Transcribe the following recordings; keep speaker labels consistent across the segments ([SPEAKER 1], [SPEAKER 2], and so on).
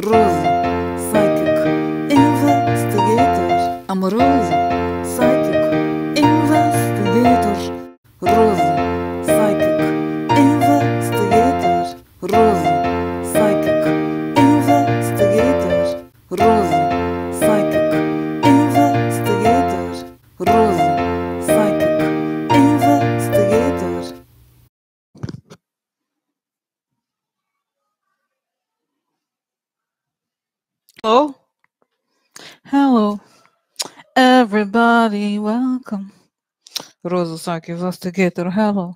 [SPEAKER 1] Rosa, psychic investigator. I'm Rosa, psychic investigator. Rosa, psychic investigator. Rosa, psychic investigator. Rosa, psychic investigator. Rosa, psychic investigator. Hello? Hello, everybody, welcome. Rosa, psychic investigator, hello.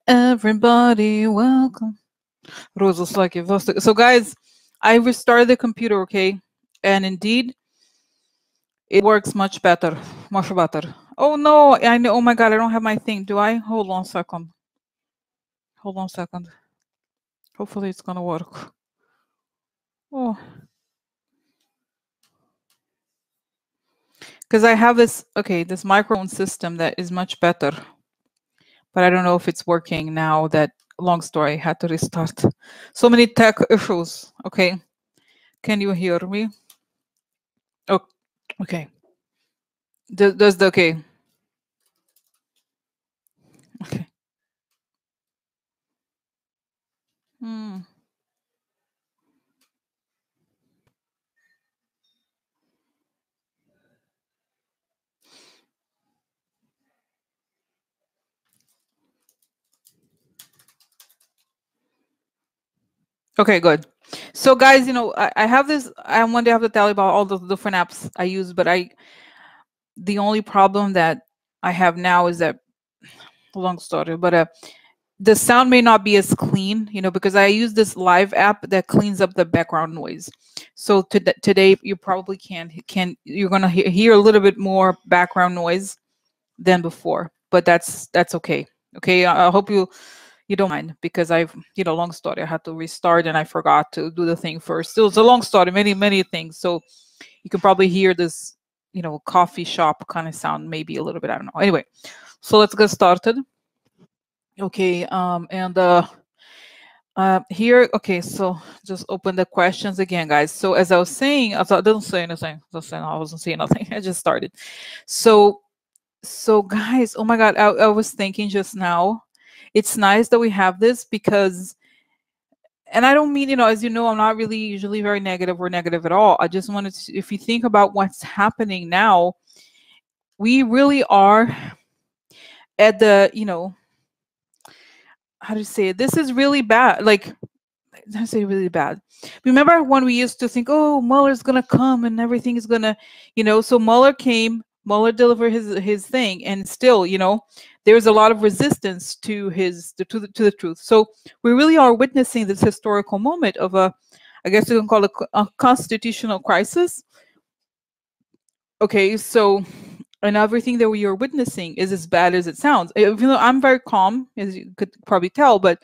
[SPEAKER 1] Everybody, welcome. Rosa, psychic investigator. So, guys, I restarted the computer, okay? And indeed, it works much better. Much better. Oh, no, I know. Oh, my God, I don't have my thing. Do I? Hold on a second. Hold on a second. Hopefully, it's going to work. Oh. Because I have this, okay, this microphone system that is much better. But I don't know if it's working now. That long story, I had to restart. So many tech issues. Okay. Can you hear me? Oh, okay. Does the, okay. Okay. Hmm. Okay, good. So guys, you know, I have this, I one day have to tell you about all the different apps I use, but the only problem that I have now is that, long story, but the sound may not be as clean, you know, because I use this live app that cleans up the background noise. So today you probably you're gonna hear a little bit more background noise than before, but that's okay. Okay, I hope you don't mind, because long story, I had to restart and I forgot to do the thing first. Still, it's a long story, many things. So you can probably hear this, coffee shop kind of sound, maybe a little bit. I don't know. Anyway, so let's get started. Okay, here, okay, so just open the questions again, guys. So as I was saying, I didn't say anything. I wasn't saying nothing. I just started. So guys, oh my God, I was thinking just now, it's nice that we have this, because, and I don't mean, as you know, I'm not really usually very negative or negative at all. I just wanted to, if you think about what's happening now, we really are at the, how to say it? This is really bad. Like, I say really bad. Remember when we used to think, oh, Mueller's gonna come and everything is gonna, so Mueller came, Mueller delivered his thing, and still, there's a lot of resistance to the truth. So we really are witnessing this historical moment of I guess you can call it a constitutional crisis. Okay, so, and everything that we are witnessing is as bad as it sounds. Even though I'm very calm, as you could probably tell, but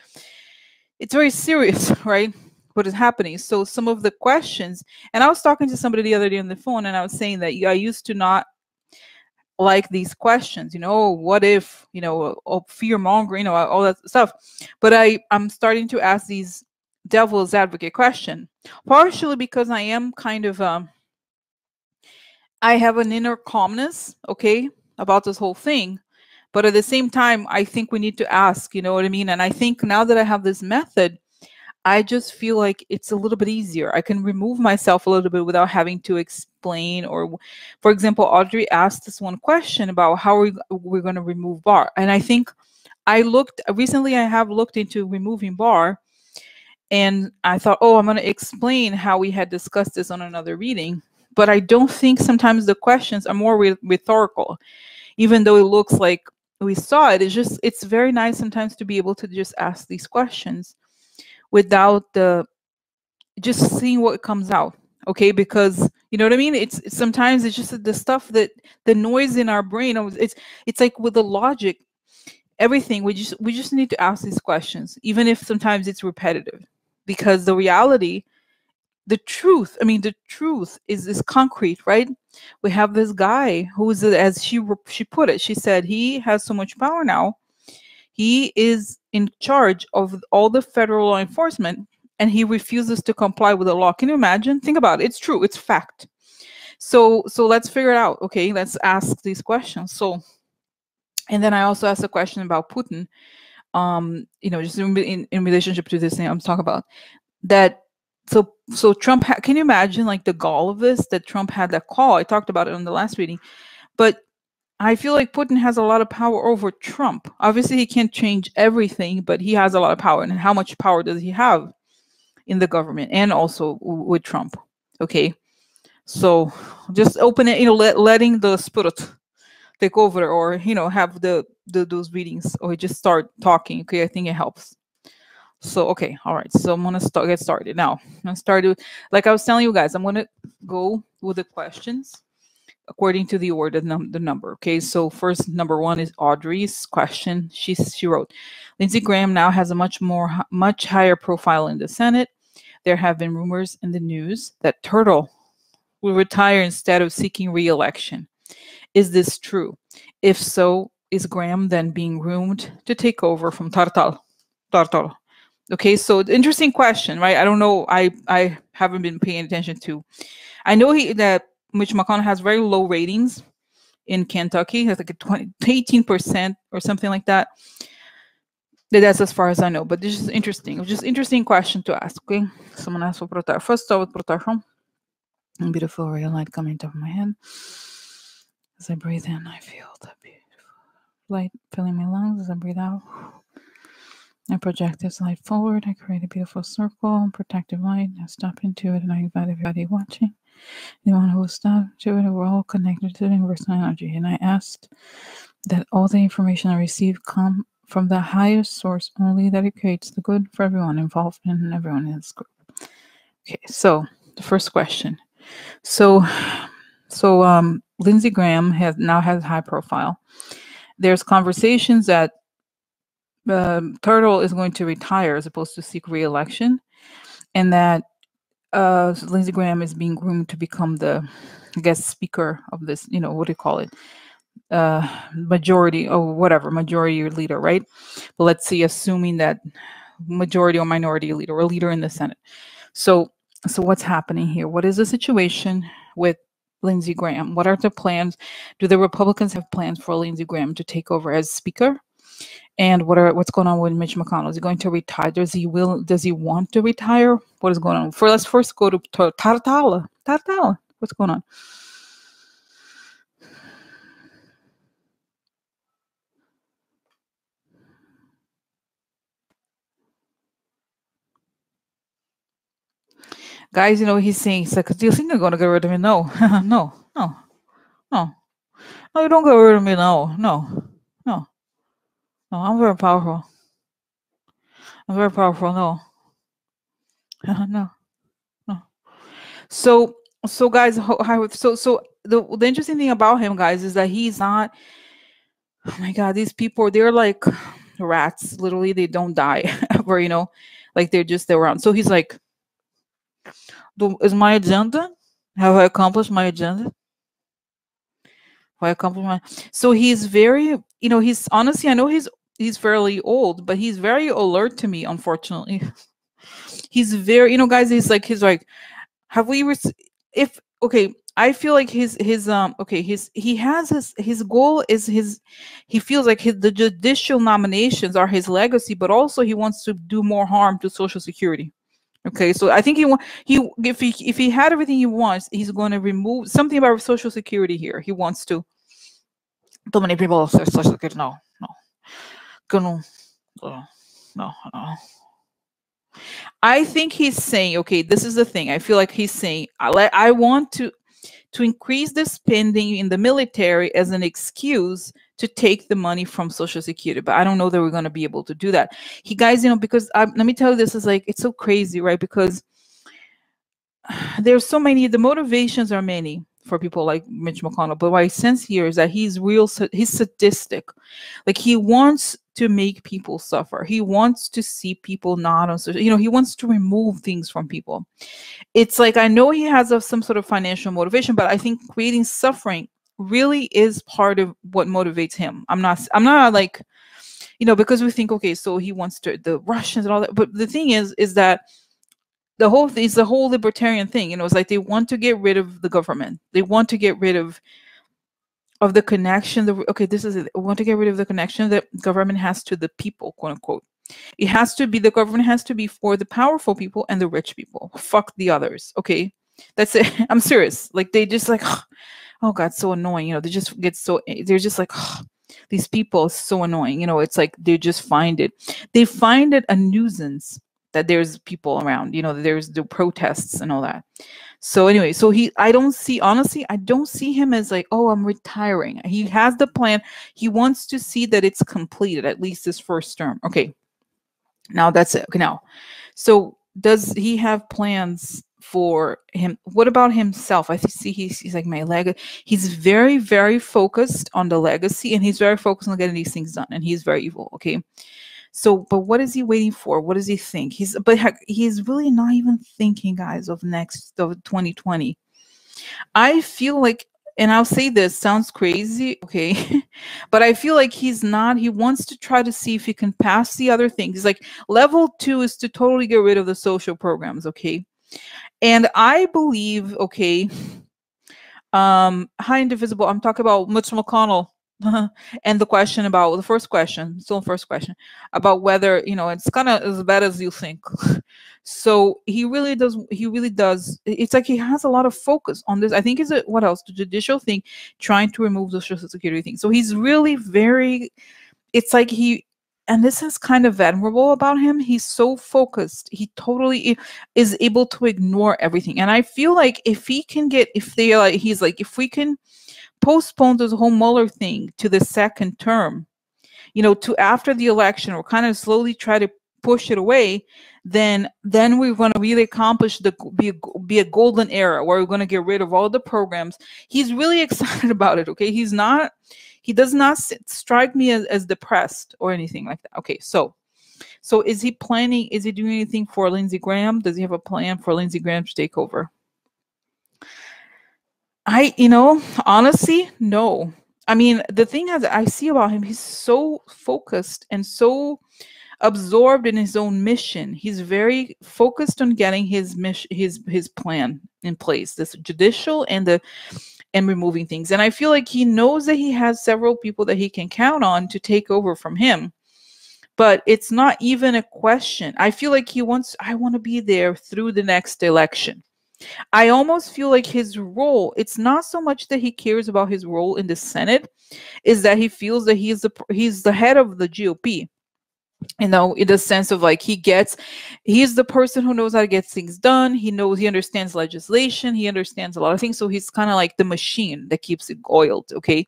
[SPEAKER 1] it's very serious, right? What is happening. So some of the questions, and I was talking to somebody the other day on the phone, and I was saying that I used to not like these questions, what if, fear mongering, all that stuff. But I'm starting to ask these devil's advocate question, partially because I am kind of, I have an inner calmness, okay, about this whole thing. But at the same time, I think we need to ask, you know what I mean? And I think now that I have this method, I just feel like it's a little bit easier. I can remove myself a little bit without having to explain. Or, for example, Audrey asked this one question about how we're going to remove Barr. And I think recently I have looked into removing Barr, and I thought, oh, I'm going to explain how we had discussed this on another reading. But I don't think sometimes the questions are more rhetorical, even though it looks like we saw it. It's very nice sometimes to be able to just ask these questions without just seeing what comes out. Okay, because you know what I mean? It's sometimes it's just the stuff that the noise in our brain, it's like with the logic, everything, we just need to ask these questions, even if sometimes it's repetitive, because the reality, the truth is concrete, right? We have this guy who is, as she put it, she said he has so much power now. He is in charge of all the federal law enforcement, and he refuses to comply with the law. Can you imagine? Think about it. It's true. It's fact. So let's figure it out. Okay, let's ask these questions. So, and then I also asked a question about Putin. Just in relationship to this thing I'm talking about, that so Trump can you imagine like the gall of this, that Trump had that call? I talked about it on the last meeting, but I feel like Putin has a lot of power over Trump. Obviously he can't change everything, but he has a lot of power. And how much power does he have in the government and also with Trump? Okay, so just open it, letting the spirit take over, or have the those readings, or just start talking. Okay, I think it helps. So okay, all right, so I'm gonna get started now. I'm gonna start with, like I was telling you guys, I'm gonna go with the questions according to the order, the number. Okay, so first, number one is Audrey's question. She wrote, Lindsey Graham now has a much higher profile in the Senate. There have been rumors in the news that Turtle will retire instead of seeking re-election. Is this true? If so, is Graham then being groomed to take over from Tartal? Okay, so interesting question, right? I don't know. I haven't been paying attention to. I know that Mitch McConnell has very low ratings in Kentucky. He has like a 18% or something like that. That's as far as I know. But this is interesting. It's just interesting question to ask. Okay, someone asked for protection. First, start with protection. Beautiful ray of light coming top of my head. As I breathe in, I feel that beautiful light filling my lungs. As I breathe out, I project this light forward. I create a beautiful circle, protective light. I step into it, and I invite everybody watching, anyone who will step to it. We're all connected to the universal energy. And I asked that all the information I receive come from the highest source only, that it creates the good for everyone involved and everyone in this group. Okay, so the first question. So Lindsey Graham has high profile. There's conversations that Turtle is going to retire as opposed to seek re-election, and that Lindsey Graham is being groomed to become the, I guess, speaker of this, what do you call it? Majority or whatever, majority leader, right? But let's see, assuming that majority or minority leader or leader in the Senate. So what's happening here? What is the situation with Lindsey Graham? What are the plans? Do the Republicans have plans for Lindsey Graham to take over as speaker? And what's going on with Mitch McConnell? Is he going to retire? Does he want to retire? What is going on? Let's first go to Tartala. What's going on? Guys, he's saying, do you think they're going to get rid of me? No, no, you don't get rid of me. No, I'm very powerful. No, no. So guys, the interesting thing about him, guys, is that he's not, oh my God, these people, they're like rats. Literally, they don't die ever, like they're around. So he's like, is my agenda? Have I accomplished my agenda? So he's very, he's honestly, I know he's fairly old, but he's very alert to me, unfortunately. He's very, guys, he's like, have we, I feel like his goal is he feels like the judicial nominations are his legacy, but also he wants to do more harm to Social Security. Okay, so I think if he had everything he wants, he's going to remove something about Social Security here. He wants to. Too many people say Social Security. No. I think he's saying, okay, this is the thing. I feel like he's saying, I want to increase the spending in the military as an excuse to take the money from Social Security, but I don't know that we're going to be able to do that. Guys, because let me tell you, this is like, it's so crazy, right? Because there's so many, the motivations are many for people like Mitch McConnell, but what I sense here is that he's sadistic. Like he wants to make people suffer. He wants to see people not on social, he wants to remove things from people. It's like, I know he has some sort of financial motivation, but I think creating suffering really is part of what motivates him. I'm not like, because we think, okay, so he wants the Russians and all that. But the thing is that the whole thing is the whole libertarian thing. You know, it's like they want to get rid of the government. They want to get rid of the connection. Okay, this is it. They want to get rid of the connection that government has to the people, quote unquote. It has to be, the government has to be for the powerful people and the rich people. Fuck the others. Okay, that's it. I'm serious. Like they just like, oh God, so annoying. You know, they just get so, they're just like, these people are so annoying. You know, it's like they just find it a nuisance that there's people around. You know, there's the protests and all that. So anyway, so I don't see him as like, oh, I'm retiring. He has the plan. He wants to see that it's completed, at least this first term. Okay. Now that's it. Okay, now. So does he have plans for him? What about himself? I see he's like my legacy. He's very, very focused on the legacy, and he's very focused on getting these things done, and he's very evil. Okay. So, but what is he waiting for? What does he think? He's really not even thinking, guys, of 2020. I feel like, and I'll say this, sounds crazy, okay, but I feel like he's not. He wants to try to see if he can pass the other things. He's like, level 2 is to totally get rid of the social programs, okay? And I believe, okay, High Indivisible, I'm talking about Mitch McConnell. And the question about the first question, about whether, you know, it's kind of as bad as you think. So he really does. It's like he has a lot of focus on this. I think is it what else? The judicial thing, trying to remove the Social Security thing. So he's really very. It's like and this is kind of admirable about him. He's so focused. He totally is able to ignore everything. And I feel like if we can postpone this whole Mueller thing to the second term, you know, to after the election, or kind of slowly try to push it away, then we're going to really accomplish be a golden era where we're going to get rid of all the programs. He's really excited about it. Okay, he does not strike me as depressed or anything like that. Okay, so is he doing anything for Lindsey Graham? Does he have a plan for Lindsey Graham to take over? Honestly, no. I mean, the thing that I see about him, he's so focused and so absorbed in his own mission. He's very focused on getting his mission, his plan in place, this judicial and removing things. And I feel like he knows that he has several people that he can count on to take over from him. But it's not even a question. I feel like I want to be there through the next election. I almost feel like his role, it's not so much that he cares about his role in the Senate, is that he feels that he's the head of the GOP. You know, in the sense of like he's the person who knows how to get things done. He understands legislation. He understands a lot of things. So he's kind of like the machine that keeps it oiled. Okay.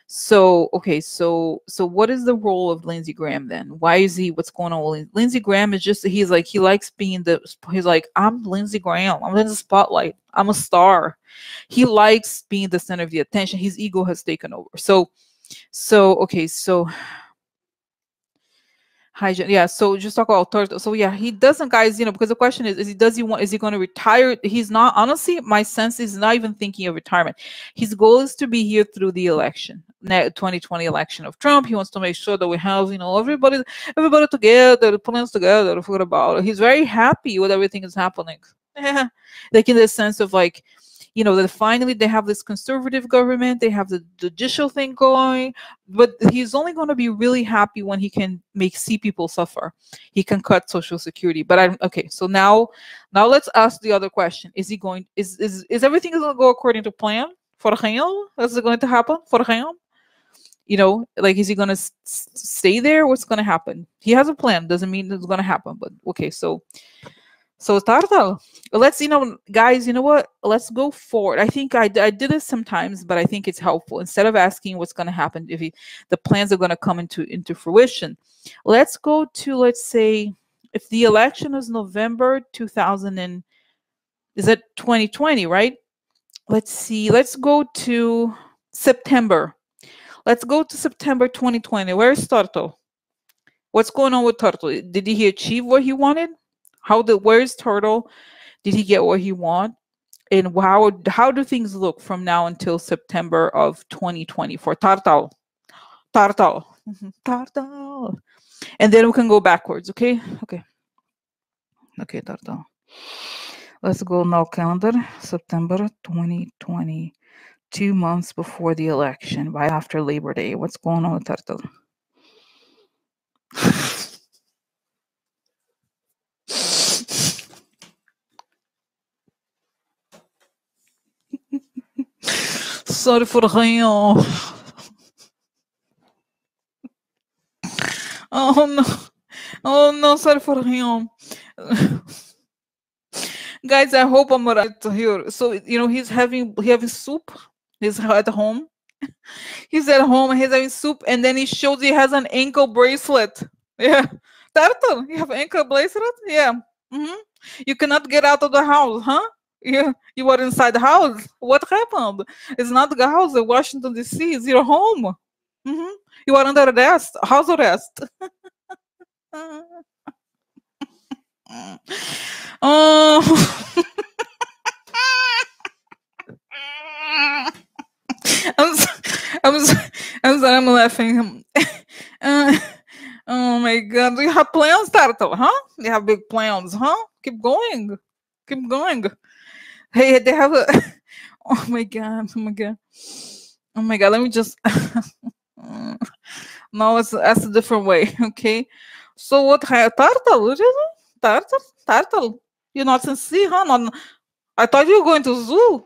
[SPEAKER 1] So what is the role of Lindsey Graham then? What's going on with Lindsey Graham? Is just, he likes being he's like, I'm Lindsey Graham. I'm in the spotlight. I'm a star. He likes being the center of the attention. His ego has taken over. Yeah, so just talk about Thursday. So yeah, he doesn't, guys, because the question is he going to retire? He's not, honestly, my sense is not even thinking of retirement. His goal is to be here through the election, 2020 election of Trump. He wants to make sure that we have, everybody together, the plans together to forget about it. He's very happy with everything that's happening. Like in the sense of like, that finally they have this conservative government, they have the judicial thing going, but he's only going to be really happy when he can see people suffer. He can cut Social Security. But okay, so now let's ask the other question. Is everything going to go according to plan for him? Is going to happen for him? Like, is he going to stay there? What's going to happen? He has a plan. Doesn't mean it's going to happen, but okay, so Tartal, let's, guys, you know what? Let's go forward. I think I did this sometimes, but I think it's helpful. Instead of asking what's going to happen, if the plans are going to come into fruition, let's go to, let's say, if the election is November 2020, right? Let's see. Let's go to September. Let's go to September 2020. Where's Turtle? What's going on with Turtle? Did he achieve what he wanted? Where's Turtle? Did he get what he want? And how do things look from now until September of 2020 for Tartal? Tartal. And then we can go backwards, okay? Okay, Tartal. Let's go now, calendar. September 2020. 2 months before the election, right after Labor Day. What's going on with Turtle? Sorry for the rain. Oh no. Oh no, sorry for him. Guys, I hope I'm right here. So he's having soup. He's at home. He's at home and he's having soup, and then he shows he has an ankle bracelet. Yeah. Turtle, you have ankle bracelet? Yeah. hmm You cannot get out of the house, huh? Yeah. You are inside the house. What happened? It's not the house in Washington D.C. It's your home. hmm You are under arrest, house arrest. Oh. I'm so, I'm so, I'm sorry, I'm laughing. Uh, oh my god, do you have plans, Turtle? Huh? You have big plans, huh? Keep going, keep going. Hey, they have a. Oh my god, oh my god, oh my god. Let me just. No, that's a different way. Okay. So what? Turtle? What is it? Turtle? Turtle? You're not sincere, huh? Not, I thought you were going to zoo.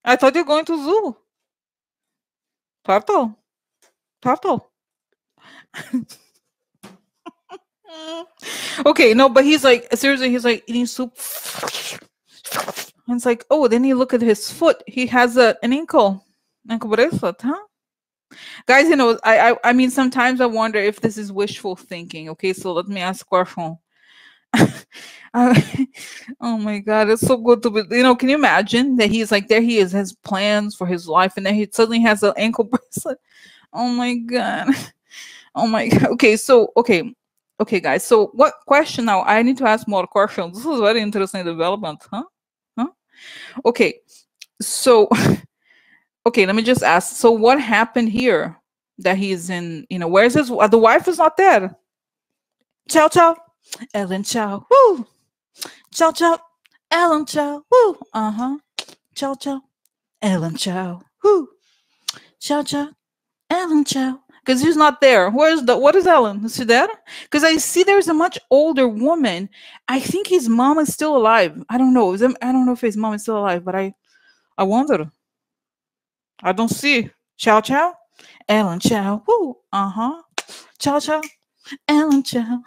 [SPEAKER 1] I thought you were going to zoo. Turtle? Turtle? Okay, no, but he's like, seriously, he's like eating soup. And it's like, oh, then you look at his foot. He has an ankle bracelet, huh? Guys, I mean, sometimes I wonder if this is wishful thinking. Okay, so let me ask a question. Oh my god, it's so good to be. Can you imagine that he's like there? He is has plans for his life, and then he suddenly has an ankle bracelet. Oh my god. Oh my god. Okay, guys. So what question now? I need to ask more questions. This is very interesting development, huh? Huh? Okay. So okay, let me just ask. So what happened here? That he's in. Where's his? The wife is not there. Ciao, ciao, Ellen. Ciao. Woo. Ciao, ciao, Ellen. Ciao. Woo. Ciao, ciao, Ellen. Ciao. Woo. Ciao, ciao, Ellen. Ciao. Because he's not there. What is Ellen? Is she there? Because I see there's a much older woman. I think his mom is still alive. I don't know. I don't know if his mom is still alive, but I wonder. I don't see. Ciao, ciao, Ellen. Ciao. Woo. Ciao, ciao, Ellen. Ciao.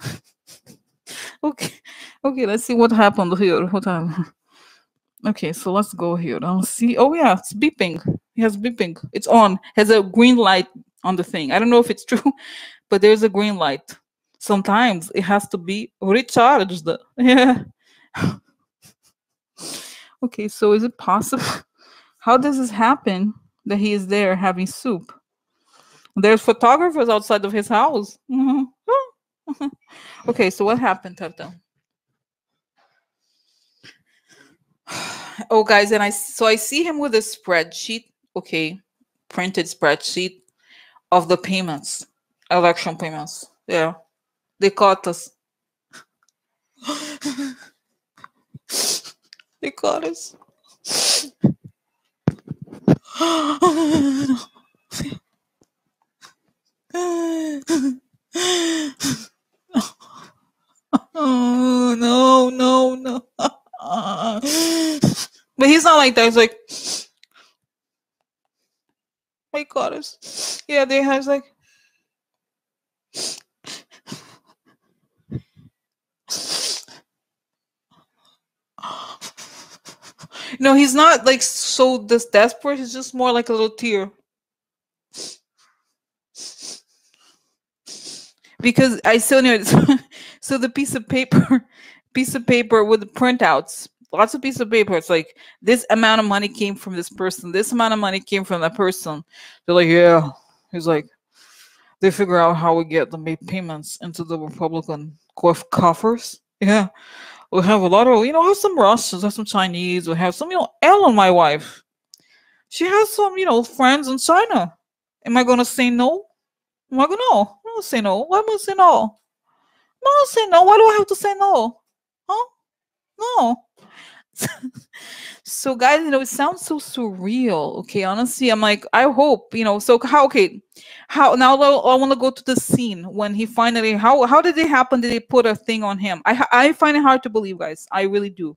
[SPEAKER 1] Okay. Okay, let's see what happened here. What happened? Okay, so let's go here. I'll see. Oh yeah, it's beeping. It has beeping. It's on. Has a green light on the thing. I don't know if it's true, but there's a green light. Sometimes it has to be recharged. Yeah. Okay, so is it possible? How does this happen that he is there having soup? There's photographers outside of his house. Okay, so what happened, Tata? Oh, guys, and I see him with a spreadsheet. Okay, printed spreadsheet of the payments, election payments. Yeah, they caught us. They caught us. Oh no, no, no. But he's not like that. He's like, my goddess. Yeah, they has like. No, he's not like so this desperate. He's just more like a little tear. Because I still know so the piece of paper with the printouts, lots of piece of paper. It's like this amount of money came from this person. This amount of money came from that person. They're like, yeah. He's like, they figure out how we get the payments into the Republican coffers. Yeah. We have a lot of, have some Russians, have some Chinese, we have some, Ellen, my wife. She has some, friends in China. Am I going to say no? Am I going to no? I'm going to say no. Why am I going to say no? I'm going to say no. Why do I have to say no? Huh? No. So guys, it sounds so surreal. Okay, honestly, I'm like, I hope, so how, okay, how now I want to go to the scene when he finally, how did it happen? Did they put a thing on him? I find it hard to believe, guys. I really do.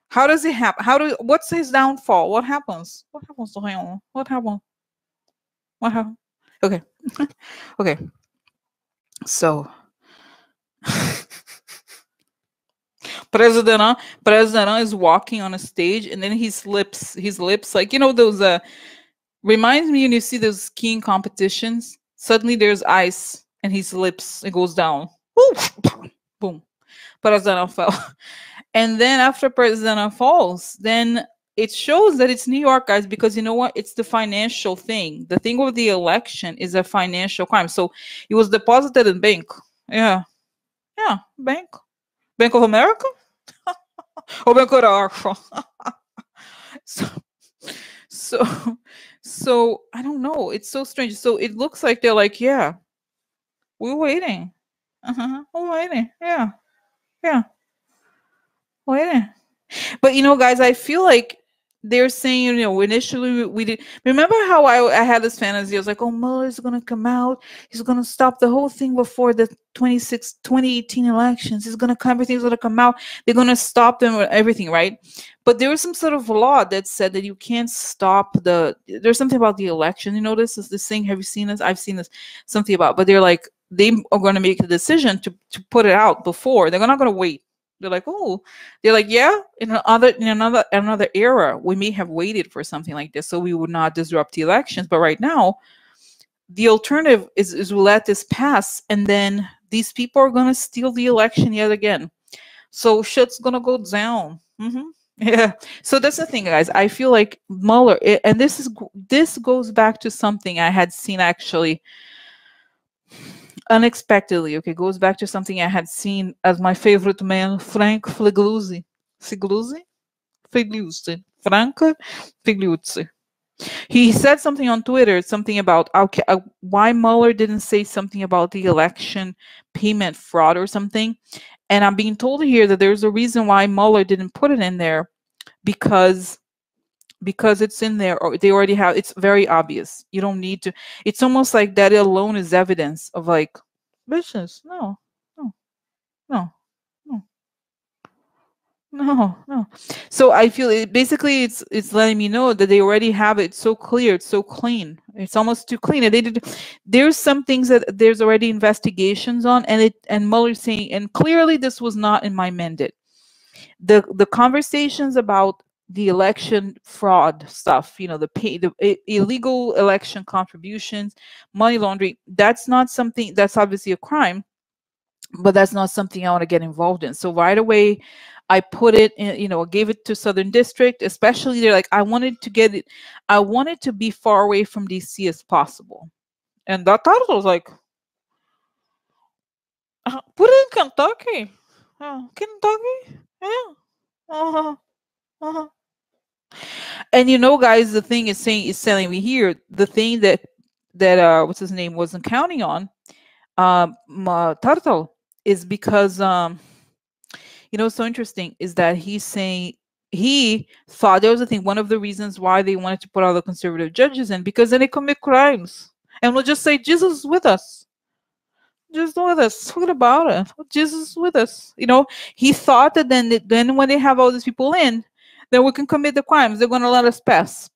[SPEAKER 1] How does it happen? What's his downfall? What happens? What happens to him? What happened? What happened? Okay. Okay. So President is walking on a stage, and then his lips, like those reminds me when you see those skiing competitions. Suddenly there's ice, and his lips, it goes down. Woo! Boom. President fell. And then after President falls, then it shows that it's New York, guys, because you know what? It's the financial thing. The thing with the election is a financial crime. So it was deposited in bank. Yeah. Yeah. Bank. Bank of America? Or Bank of America. So, so, so I don't know. It's so strange. So it looks like they're like, yeah, we're waiting. We're waiting. Yeah. Yeah. Waiting. But guys, I feel like they're saying, initially we did. Remember how I had this fantasy? I was like, oh, Mueller's gonna come out. He's gonna stop the whole thing before the 2018 elections. He's gonna come. Everything's gonna come out. They're gonna stop them with everything, right? But there was some sort of law that said that you can't stop the. There's something about the election. This is this thing. Have you seen this? I've seen this. Something about. But they're like, they are going to make a decision to put it out before. They're not going to wait. They're like, oh, they're like, yeah, in another era, we may have waited for something like this, so we would not disrupt the elections. But right now, the alternative is we'll let this pass, and then these people are gonna steal the election yet again. So shit's gonna go down. Yeah. So that's the thing, guys. I feel like Mueller, and this goes back to something I had seen actually unexpectedly. Okay, goes back to something I had seen as my favorite man, Frank Figliuzzi. Frank Figliuzzi. He said something on Twitter, something about why Mueller didn't say something about the election payment fraud or something. And I'm being told here that there's a reason why Mueller didn't put it in there, because it's in there, or they already have. It's very obvious. You don't need to. It's almost like that alone is evidence of like business. No, no, no, no. No, no. So I feel basically it's letting me know that they already have it so clear, it's so clean. It's almost too clean. And there's some things that there's already investigations on, and Mueller's saying, and clearly this was not in my mandate. The conversations about the election fraud stuff, the illegal election contributions, money laundering, that's not something that's obviously a crime, but that's not something I want to get involved in. So right away, I put it in, gave it to Southern District, especially they're like, I wanted to be far away from DC as possible. And that title was like, put it in Kentucky. Kentucky? Yeah. Uh-huh. Uh-huh. And guys, the thing is telling me here, the thing that what's his name wasn't counting on, Turtle, is because so interesting is that he's saying he thought there was a thing. One of the reasons why they wanted to put all the conservative judges in, because then they commit crimes, and we'll just say Jesus is with us. Just with us. Forget about it. Jesus is with us. He thought that then when they have all these people in, then we can commit the crimes. They're going to let us pass,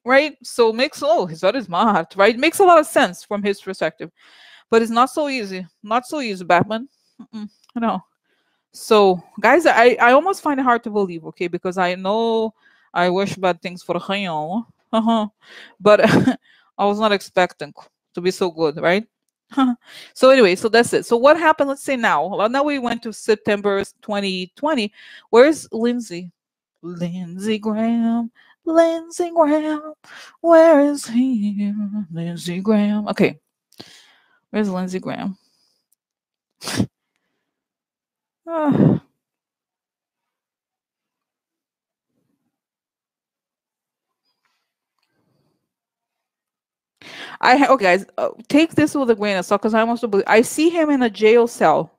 [SPEAKER 1] right? So he's very smart, right? Makes a lot of sense from his perspective, but it's not so easy. Not so easy, Batman. No. So, guys, I almost find it hard to believe, okay, because I know I wish bad things for him, but I was not expecting to be so good, right? So anyway, so that's it. So what happened? Let's say now we went to September 2020. Where's Lindsey? Lindsey Graham. Lindsey Graham. Where is he? Lindsey Graham. Okay. Where's Lindsey Graham? Okay, guys, take this with a grain of salt, because I see him in a jail cell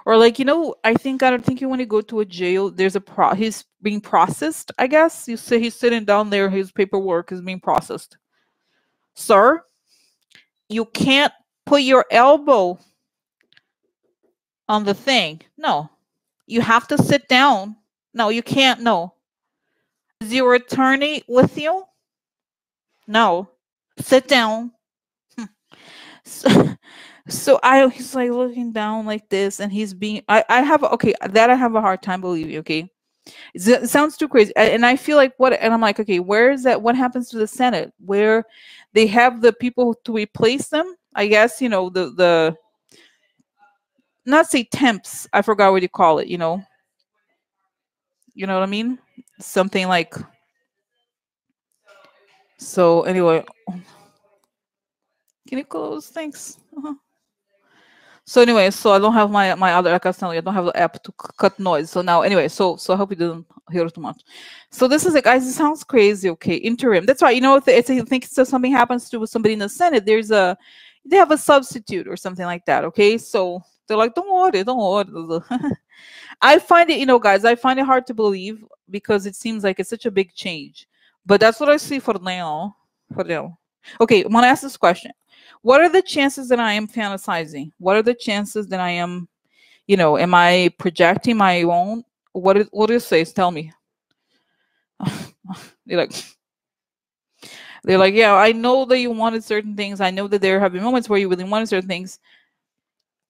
[SPEAKER 1] Or like, I don't think you when you go to a jail, there's he's being processed, I guess. You say he's sitting down there, his paperwork is being processed. Sir, you can't put your elbow on the thing. No. You have to sit down. No, you can't. No. Is your attorney with you? No. Sit down. So, he's like looking down like this, and he's being. I have okay that I have a hard time believing. Okay, it sounds too crazy, and I feel like what, and I'm like, okay, where is that? What happens to the Senate, where they have the people to replace them? I guess the not say temps. I forgot what you call it. You know what I mean? Something like. So anyway, can you close? Thanks. So anyway, so I don't have my other, like I was telling you, I don't have the app to cut noise. So now anyway, so I hope you didn't hear too much. So this is like, guys, it sounds crazy. Okay, interim. That's right. If I think so something happens to somebody in the Senate, they have a substitute or something like that. Okay, so they're like, don't worry. I find it, guys, I find it hard to believe because it seems like it's such a big change. But that's what I see for now. Okay, I want to ask this question. What are the chances that I am fantasizing? What are the chances that I am, am I projecting my own? What do you say? Tell me. They're like, yeah, I know that you wanted certain things. I know that there have been moments where you really wanted certain things.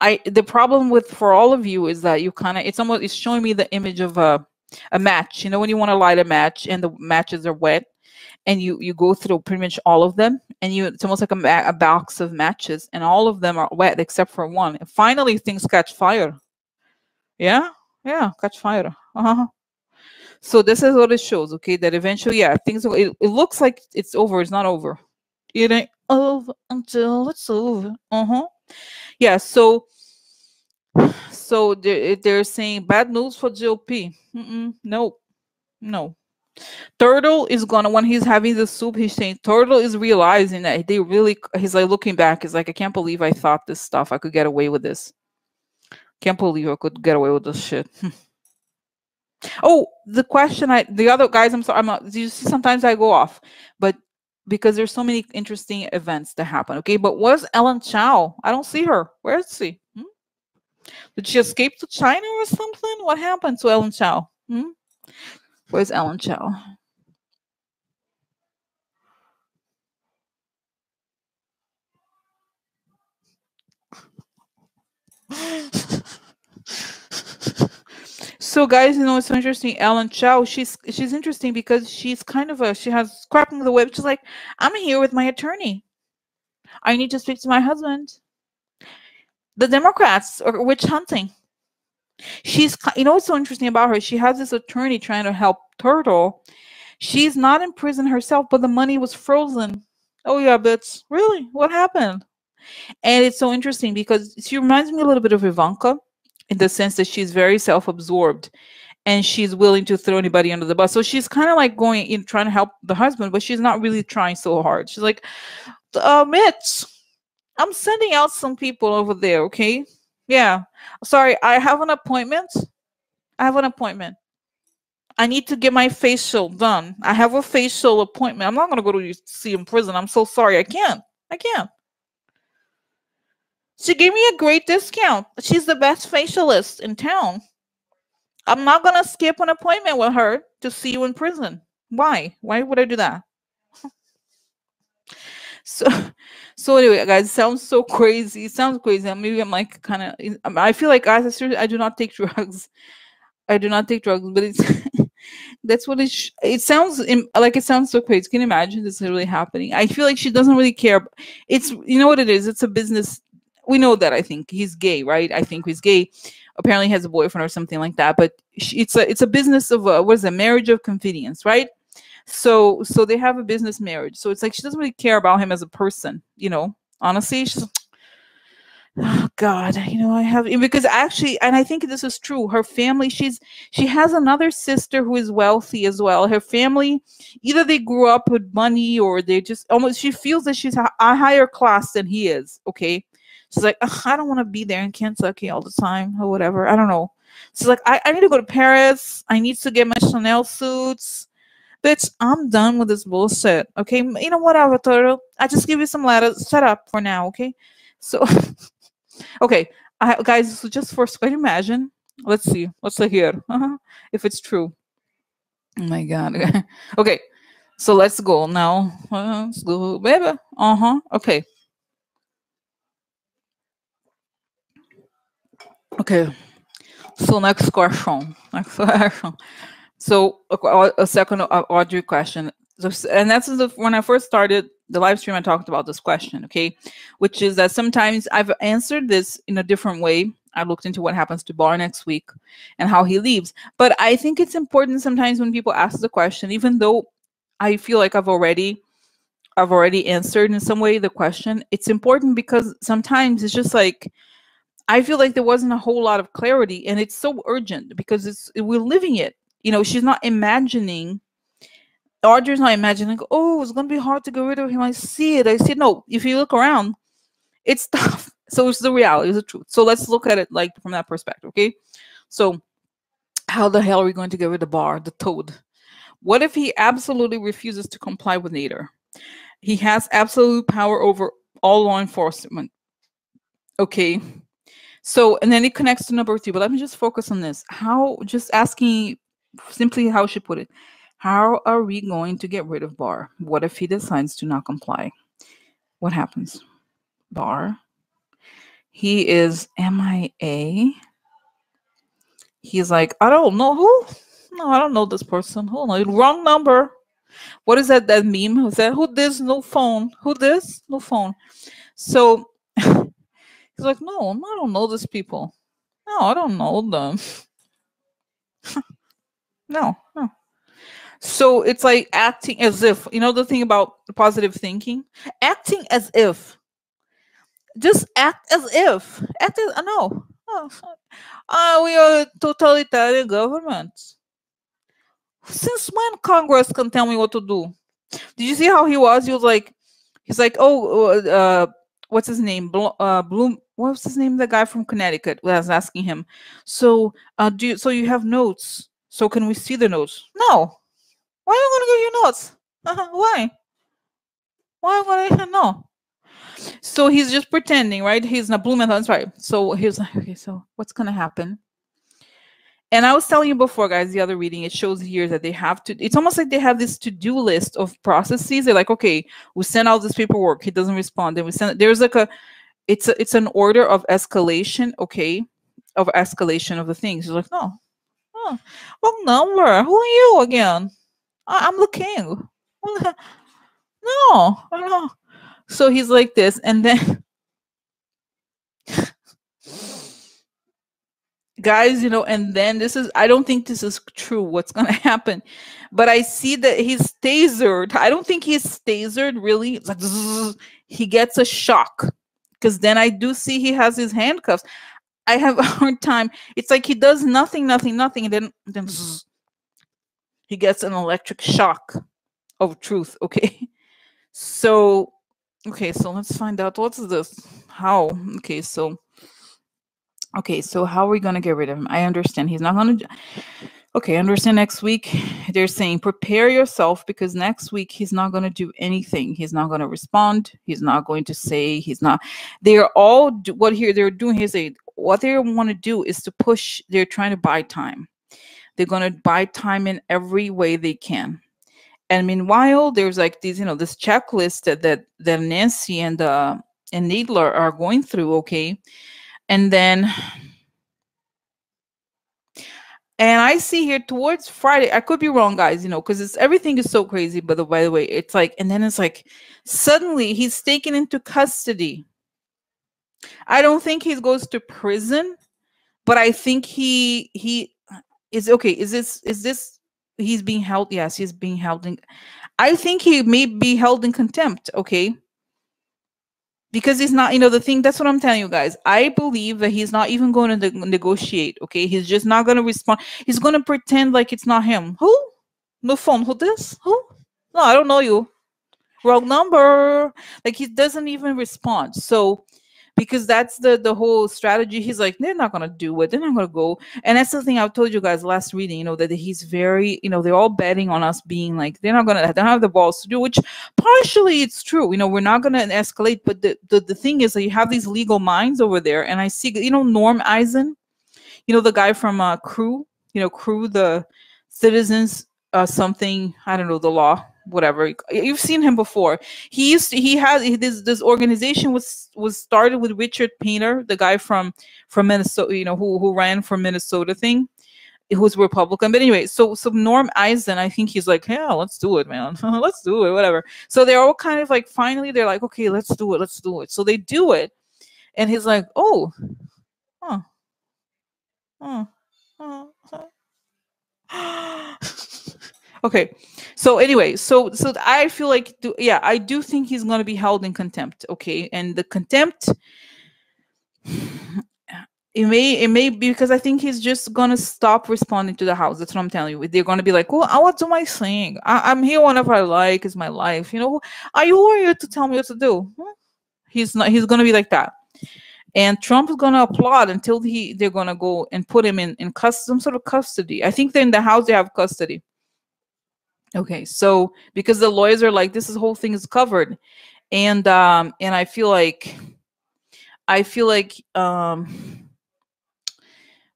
[SPEAKER 1] The problem for all of you is that you it's showing me the image of a match. When you want to light a match and the matches are wet, and you go through pretty much all of them, and it's almost like a box of matches, and all of them are wet except for one. And finally, things catch fire. Yeah, catch fire. So this is what it shows. Okay, that eventually, things. It looks like it's over. It's not over. It ain't over until it's over. Yeah. So they're saying bad news for GOP. No. Turtle is gonna, when he's having the soup, he's saying Turtle is realizing that he's like looking back, he's like, I can't believe I thought this stuff, I could get away with this. Can't believe I could get away with this shit. Oh, the other guys, I'm sorry, you see, sometimes I go off, but because there's so many interesting events that happen. Okay, but where's Ellen Chow? I don't see her. Where is she? Did she escape to China or something? What happened to Ellen Chow? Where's Ellen Chow? So guys, it's so interesting. Ellen Chow, she's interesting because she's kind of she has cracking the whip. She's like, I'm here with my attorney. I need to speak to my husband. The Democrats are witch hunting. She's, what's so interesting about her? She has this attorney trying to help Turtle. She's not in prison herself, but the money was frozen. Oh yeah, bitch. Really? What happened? And it's so interesting because she reminds me a little bit of Ivanka in the sense that she's very self-absorbed and she's willing to throw anybody under the bus. So she's kind of like going in trying to help the husband, but she's not really trying so hard. She's like, Mitch, I'm sending out some people over there, okay? Yeah. Sorry, I have an appointment. I need to get my facial done. I have a facial appointment. I'm not going to go to see in prison. I'm so sorry. I can't. She gave me a great discount. She's the best facialist in town. I'm not going to skip an appointment with her to see you in prison. Why? Why would I do that? So anyway, guys, it sounds so crazy. It sounds crazy. Maybe I'm like kind of, I feel like, guys, I do not take drugs. But it's that's what it sounds like. It sounds so crazy. Can you imagine this really happening? I feel like she doesn't really care. It's, what it is. It's a business. We know that. I think he's gay, right? I think he's gay. Apparently he has a boyfriend or something like that. But it's a business of what is a marriage of convenience, right? So they have a business marriage. So it's like she doesn't really care about him as a person, honestly. She's, oh God, I have, because actually, and I think this is true, her family, she has another sister who is wealthy as well. Her family, either they grew up with money or they just almost, she feels that she's a higher class than he is. Okay. She's like, "Ugh, I don't want to be there in Kentucky all the time or whatever. I don't know." She's like, I need to go to Paris. I need to get my Chanel suits. Bitch, I'm done with this bullshit. Okay. You know, whatever, Turtle. I just give you some letters. Shut up for now. Okay. So, okay. Guys, so just for square imagine. Let's see. Let's see here. If it's true. Oh my God. Okay. So let's go now. Let's go, baby. Okay. Okay. So next question. Next question. So a second Audrey question. And that's when I first started the live stream. I talked about this question. Okay, which is that sometimes I've answered this in a different way. I looked into what happens to Bar next week and how he leaves. But I think it's important sometimes when people ask the question, even though I feel like I've already answered in some way the question. It's important because sometimes it's just like I feel like there wasn't a whole lot of clarity, and it's so urgent because we're living it. You know, she's not imagining. Audrey's not imagining. Oh, it's gonna be hard to get rid of him. I see it. I see it. No, if you look around, it's tough. So it's the reality, it's the truth. So let's look at it like from that perspective, okay? So how the hell are we going to get rid of Bar, the toad? What if he absolutely refuses to comply with Nader? He has absolute power over all law enforcement. Okay. So, and then it connects to number 3, but let me just focus on this. How, just asking simply how she put it. How are we going to get rid of Bar? What if he decides to not comply? What happens? Bar. He is MIA. He's like, I don't know who. No, I don't know this person. Hold on, wrong number. What is that meme? Who said, who this? No phone. Who this? No phone. So he's like, no, I don't know these people. No, I don't know them. No. So it's like acting as if, you know, the thing about positive thinking, acting as if, just act as if, no. We are a totalitarian government. Since when Congress can tell me what to do? Did you see how he was? He's like, oh, what's his name? Bloom. What was his name? The guy from Connecticut was asking him. So, so you have notes? So can we see the notes? No. Why am I gonna give you notes? Why? Why would I know? So he's just pretending, right? He's not Blumenthal. That's right. So he's like, okay, so what's gonna happen? And I was telling you before, guys, the other reading, it shows here that they have to, it's almost like they have this to-do list of processes. They're like, okay, we send out this paperwork. He doesn't respond. Then we send, there's like it's an order of escalation, okay, of escalation of the things. He's like, no, oh, what number? Who are you again? I'm the king. No, I don't know. So he's like this, and then guys, you know, and then this is, I don't think this is true what's going to happen, but I see that he's tasered. I don't think he's tasered really. It's like zzz, he gets a shock, because then I do see he has his handcuffs. I have a hard time. It's like he does nothing, and then zzz, he gets an electric shock of truth. Okay. So let's find out what's this. How? Okay, so how are we going to get rid of him? I understand he's not going to. Okay, I understand next week. They're saying prepare yourself, because next week he's not going to do anything. He's not going to respond. He's not going to say. He's not. They're all what here they're doing. What they want to do is to push. They're trying to buy time. They're going to buy time in every way they can. And meanwhile, there's like these, you know, this checklist that Nancy and Needler are going through. Okay. And then, and I see here towards Friday, I could be wrong, guys, you know, because everything is so crazy. But by the way, it's like, and then it's like, suddenly he's taken into custody. I don't think he goes to prison, but I think he is okay. Is this he's being held? Yes, he's being held in. I think he may be held in contempt. Okay. Because he's not, you know, the thing, that's what I'm telling you guys. I believe that he's not even going to negotiate, okay? He's just not going to respond. He's going to pretend like it's not him. Who? No phone. Who this? Who? No, I don't know you. Wrong number. Like, he doesn't even respond. So, because that's the whole strategy. He's like, they're not gonna do it. They're not gonna go. And that's the thing I told you guys last reading. That he's very, they're all betting on us being like they're not gonna. They don't have the balls to do. Which partially it's true. We're not gonna escalate. But the thing is that you have these legal minds over there, and I see, Norm Eisen, the guy from Crew, Crew, the citizens, something, I don't know, the law, whatever. You've seen him before. He has this organization was started with Richard Painter, the guy from Minnesota, who ran for Minnesota thing, who's Republican. But anyway, so Norm Eisen, I think he's like, yeah, let's do it, man. Let's do it, whatever. So they're all kind of like, finally, they're like, okay, let's do it. So they do it. And he's like, oh, huh. Okay, so anyway, so I feel like, I do think he's going to be held in contempt. Okay, and the contempt, it may be because I think he's just going to stop responding to the House. That's what I'm telling you. They're going to be like, well, I will do my thing. I'm here whenever I like. It's my life. Are you here to tell me what to do? He's not. He's going to be like that. And Trump is going to applaud until they're going to go and put him in some sort of custody. I think they're in the House, they have custody. Okay, so because the lawyers are like, this whole thing is covered. And I feel like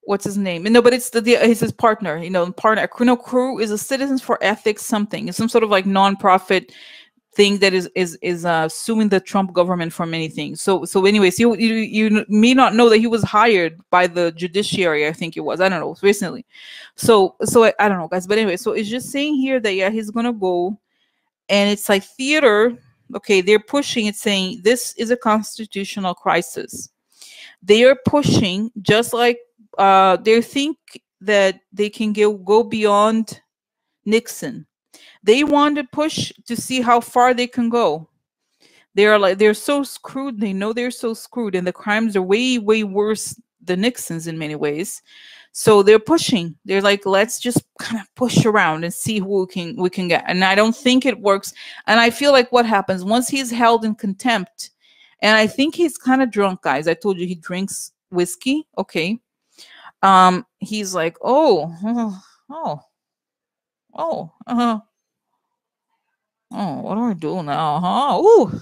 [SPEAKER 1] what's his name? No, but it's it's his partner, partner. Crew is a Citizens for Ethics something. It's some sort of like nonprofit thing that is suing the Trump government for many things. So anyways, you may not know that he was hired by the judiciary. I think it was. I don't know, recently. So I don't know, guys. But anyway, so it's just saying here that he's gonna go, and it's like theater. Okay, they're pushing it, saying this is a constitutional crisis. They are pushing just like they think that they can go beyond Nixon. They want to push to see how far they can go. They're so screwed. They know they're so screwed, and the crimes are way, way worse than Nixon's in many ways. So they're pushing. They're like, let's just kind of push around and see who we can get. And I don't think it works. And I feel like what happens once he's held in contempt, and I think he's kind of drunk, guys. I told you he drinks whiskey. Okay. He's like, oh, what do I do now? Huh? Ooh,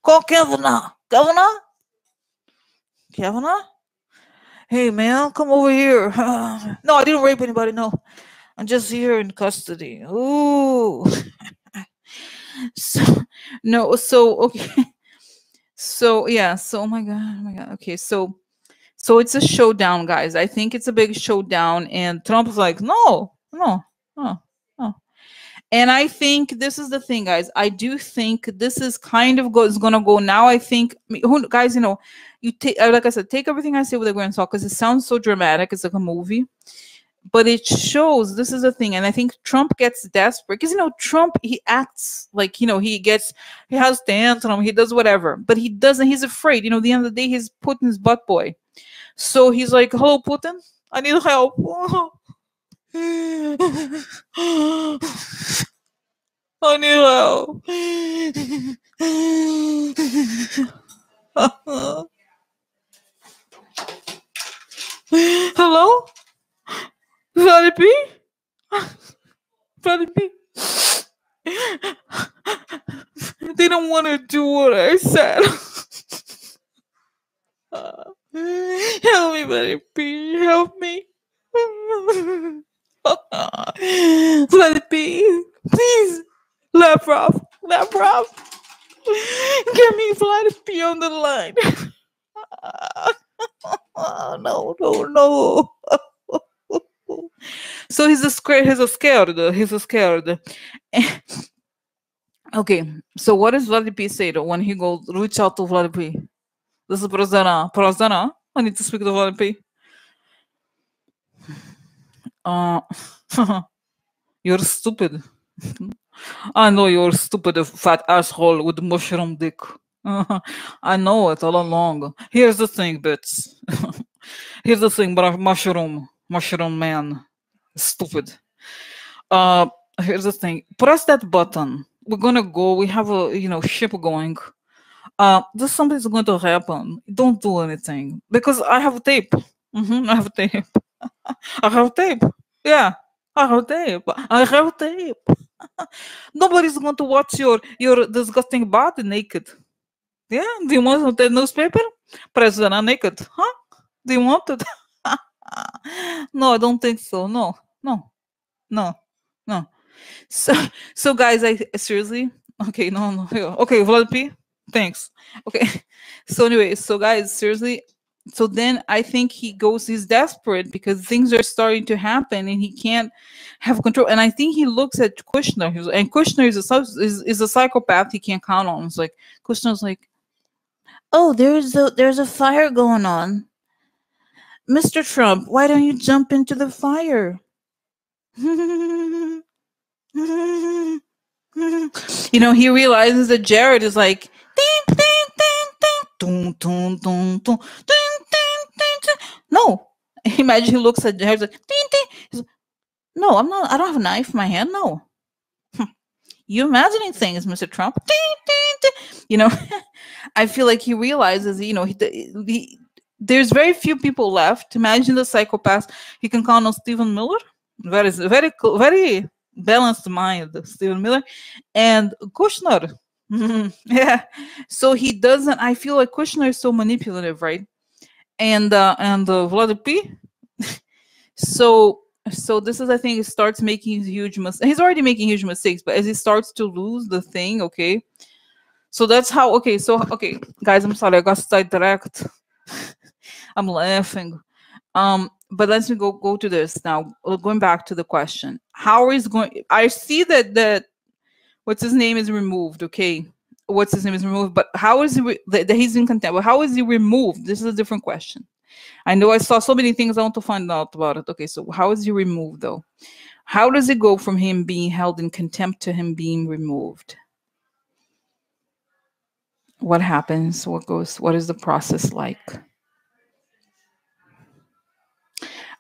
[SPEAKER 1] call Kavanaugh. Kavanaugh? Hey, man, come over here. No, I didn't rape anybody. No, I'm just here in custody. Ooh. Okay. So yeah. So oh my god. Okay. So it's a showdown, guys. I think it's a big showdown, and Trump's like, no. And I think this is the thing, guys. I do think this is kind of is going to go now. I think, guys, you take, like I said, take everything I say with a grain of salt because it sounds so dramatic. It's like a movie, but it shows this is a thing. And I think Trump gets desperate because, Trump, he acts like, he has tantrum, he does whatever, but he doesn't, he's afraid. At the end of the day, he's Putin's butt boy. So he's like, hello, Putin, I need help. I need help. Hello? Vladdy P? Vladdy P? They don't want to do what I said. Help me, Vladdy P. Help me. Vladdy P, please. Lavrov. Get me Vladdy P on the line. No. So he's scared. Okay, so what does Vladdy P say though when he goes reach out to Vladdy P? This is Prozana. I need to speak to Vladdy P. You're stupid. I know you're stupid, fat asshole with mushroom dick. I know it all along. Here's the thing, bitch. Here's the thing, but mushroom man, stupid. Here's the thing. Press that button. We're gonna go. We have a ship going. this something's going to happen. Don't do anything because I have tape. I have tape. I have tape. Yeah, I have tape. I have tape. Nobody's going to watch your disgusting body naked. Yeah, do you want the newspaper? President naked, huh? Do you want it? No, I don't think so. No, no, no, no. So, so guys, I seriously. Okay, no, no. Okay, Vladdy P, thanks. Okay, so anyway, so guys, seriously. So then I think he's desperate because things are starting to happen and he can't have control. And I think he looks at Kushner, and Kushner is a psychopath he can't count on. It's like Kushner's like, oh, there's a fire going on. Mr. Trump, why don't you jump into the fire? He realizes that Jared is like, ding, ding, ding, ding, dun, dun, dun, dun, ding, ding, ding, ding. No. Imagine he looks at Jared like, ding, ding. He's like, no, I don't have a knife in my hand. No. You imagining things, Mr. Trump. Ding, ding, ding. I feel like he realizes, there's very few people left. Imagine the psychopaths. He can count on Stephen Miller. Very, very, very balanced mind, Stephen Miller, and Kushner. Yeah. So he doesn't. I feel like Kushner is so manipulative, right? And Vladdy P. So this is, I think, he starts making huge mistakes. He's already making huge mistakes, but as he starts to lose the thing, okay. So that's how. Okay. So okay, guys, I'm sorry, I got sidetracked. I'm laughing. But let's go to this now. Going back to the question, how is going? I see that what's his name is removed. Okay, what's his name is removed. But how is he that he's in contempt? But how is he removed? This is a different question. I know I saw so many things I want to find out about it. Okay, so how is he removed though? How does it go from him being held in contempt to him being removed? What happens? What goes? What is the process like?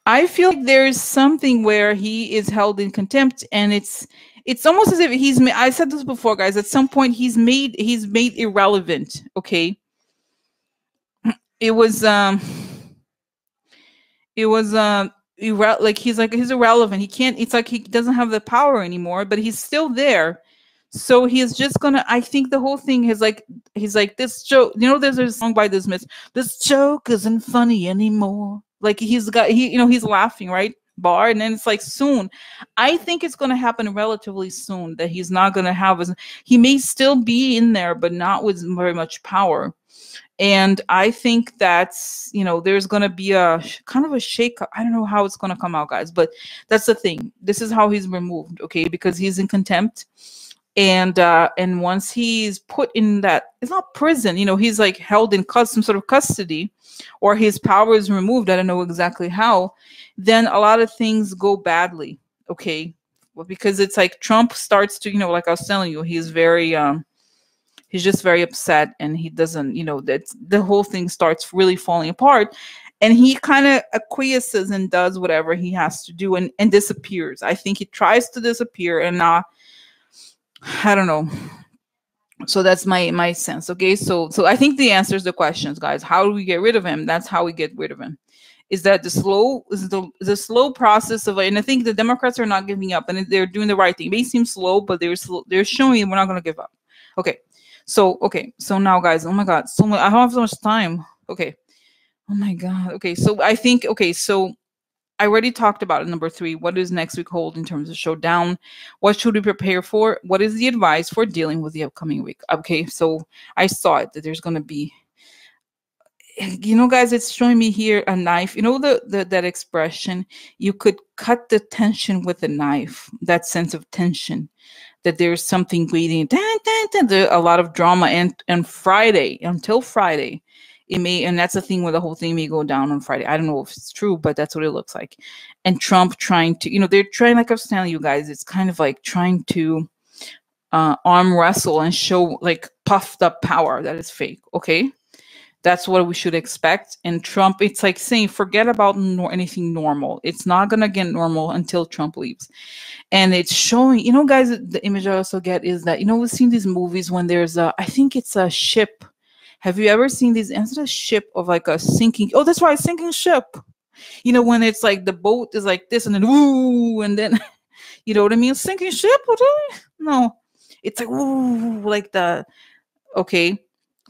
[SPEAKER 1] I feel like there is something where he is held in contempt, and it's almost as if I said this before, guys. At some point, he's made irrelevant. Okay, it was he's irrelevant. He can't. It's like he doesn't have the power anymore, but he's still there. So he's just gonna. I think the whole thing is like he's like, this joke. There's a song by this Mitch. This joke isn't funny anymore. Like he's laughing, right? Bar, and then it's like soon. I think it's going to happen relatively soon that he's not going to have he may still be in there, but not with very much power. And I think that's, there's going to be a kind of a shake. I don't know how it's going to come out, guys, but that's the thing. This is how he's removed, okay? Because he's in contempt. And once he's put in that, it's not prison, he's like held in some sort of custody, or his power is removed. I don't know exactly how. Then a lot of things go badly. Okay. Well, because it's like Trump starts to, like I was telling you, he's very, he's just very upset, and he doesn't, that the whole thing starts really falling apart, and he kind of acquiesces and does whatever he has to do and disappears. I think he tries to disappear, and I don't know. So that's my sense. Okay. So I think the answer is the questions, guys. How do we get rid of him? That's how we get rid of him. Is that the slow process of, and I think the Democrats are not giving up, and they're doing the right thing. It may seem slow, but they're showing we're not going to give up. Okay. So now, guys, oh my God, I don't have so much time. Okay. Oh my God. Okay. So I think, so I already talked about it. Number 3, what does next week hold in terms of showdown? What should we prepare for? What is the advice for dealing with the upcoming week? Okay, so I saw it, that there's going to be, guys, it's showing me here a knife. That expression, you could cut the tension with a knife, that sense of tension, that there's something waiting, a lot of drama. And Friday, until Friday, it may, and that's the thing where the whole thing may go down on Friday. I don't know if it's true, but that's what it looks like. And Trump trying to, they're trying, like I was telling you guys, it's kind of like trying to arm wrestle and show like puffed up power that is fake. Okay. That's what we should expect. And Trump, it's like saying, forget about anything normal. It's not going to get normal until Trump leaves. And it's showing, guys, the image I also get is that, we've seen these movies when there's I think it's a ship Have you ever seen these? Instead of ship of like a sinking? Oh, that's right, sinking ship. You know, when it's like the boat is like this and then ooh, and then you know what I mean? Sinking ship? What? No, it's like ooh, like the okay.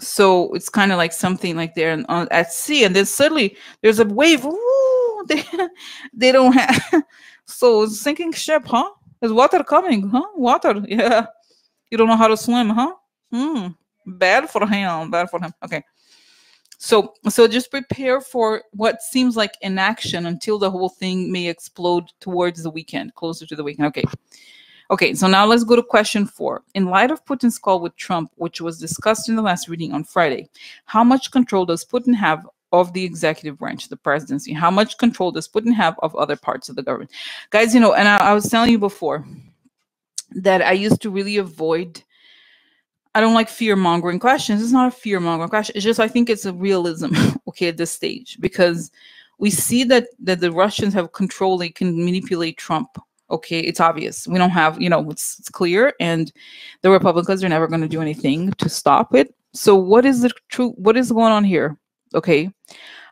[SPEAKER 1] So it's kind of like something like they're at sea, and then suddenly there's a wave. Ooh, they don't have. So it's sinking ship, huh? Is water coming, huh? Water, yeah. You don't know how to swim, huh? Hmm. Bad for him. Bad for him. Okay. So just prepare for what seems like inaction until the whole thing may explode towards the weekend, closer to the weekend. Okay. Okay, so now let's go to question 4. In light of Putin's call with Trump, which was discussed in the last reading on Friday, how much control does Putin have of the executive branch, the presidency? How much control does Putin have of other parts of the government? Guys, you know, and I was telling you before that I used to really avoid, I don't like fear-mongering questions. It's not a fear-mongering question. It's just I think it's a realism, okay, at this stage, because we see that the Russians have control, they can manipulate Trump. Okay, it's obvious. We don't have, you know, it's clear, and the Republicans are never going to do anything to stop it. So what is the truth? What is going on here? Okay,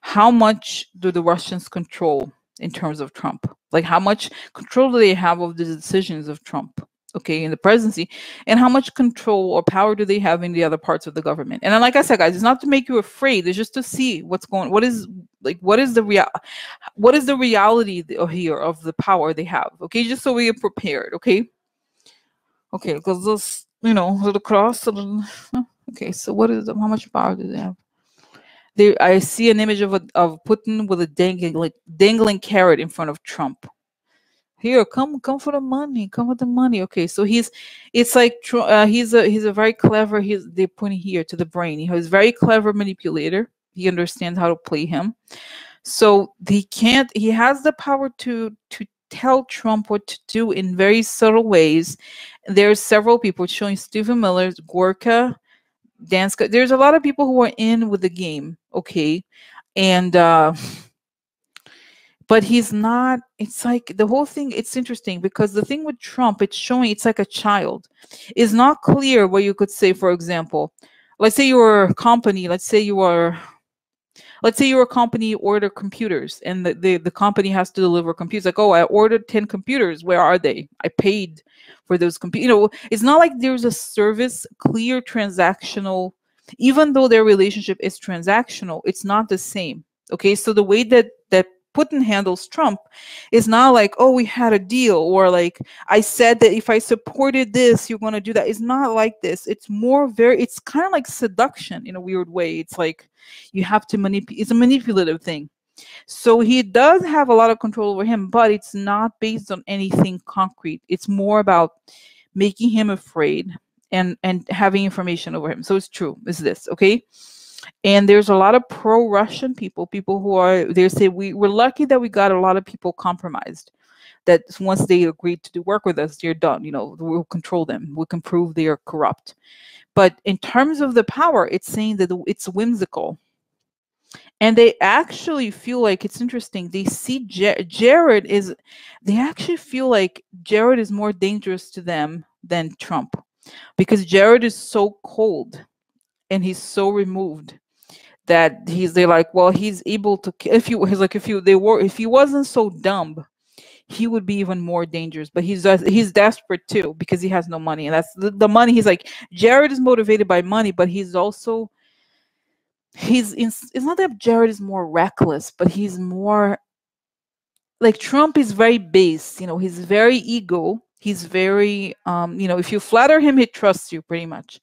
[SPEAKER 1] how much do the Russians control in terms of Trump? Like how much control do they have of the decisions of Trump? Okay, in the presidency, and how much control or power do they have in the other parts of the government? And then, like I said, guys, it's not to make you afraid. It's just to see what's going. What is the reality here of the power they have? Okay, just so we are prepared. Okay, okay, because this, you know, the cross. Okay, so what is how much power do they have? There, I see an image of Putin with a dangling carrot in front of Trump. Here, come for the money, come with the money. Okay, so it's like he's a very clever. They're pointing here to the brain. He's a very clever manipulator. He understands how to play him. So he has the power to tell Trump what to do in very subtle ways. There's several people showing Stephen Miller's Gorka, Danska. There's a lot of people who are in with the game. Okay, and but he's not. It's like the whole thing, it's interesting because the thing with Trump, it's showing it's like a child. It's not clear what you could say. For example, let's say you're a company, let's say you're a company, you order computers, and the company has to deliver computers. Like, oh, I ordered 10 computers, where are they? I paid for those computers. You know, it's not like there's a service, clear transactional, even though their relationship is transactional, it's not the same. Okay, so the way that Putin handles Trump is not like, oh, we had a deal, or like I said that if I supported this, you're going to do that. It's not like this. It's more it's kind of like seduction in a weird way. It's like you have to manipulate. It's a manipulative thing. So he does have a lot of control over him, but it's not based on anything concrete. It's more about making him afraid and having information over him. So it's true. It's this, okay? And there's a lot of pro-Russian people who are, they say, we're lucky that we got a lot of people compromised, that once they agreed to do work with us, they're done. You know, we'll control them. We can prove they are corrupt. But in terms of the power, it's saying that it's whimsical. And they actually feel like, it's interesting, they see Jared is, they actually feel like Jared is more dangerous to them than Trump, because Jared is so cold and he's so removed that they're like, well, he's able to, if he wasn't so dumb, he would be even more dangerous. But he's desperate too, because he has no money, and that's the money. He's like, Jared is motivated by money, but he's also, it's not that Jared is more reckless, but he's more like, Trump is very base, you know, he's very ego, he's very you know, if you flatter him, he trusts you pretty much.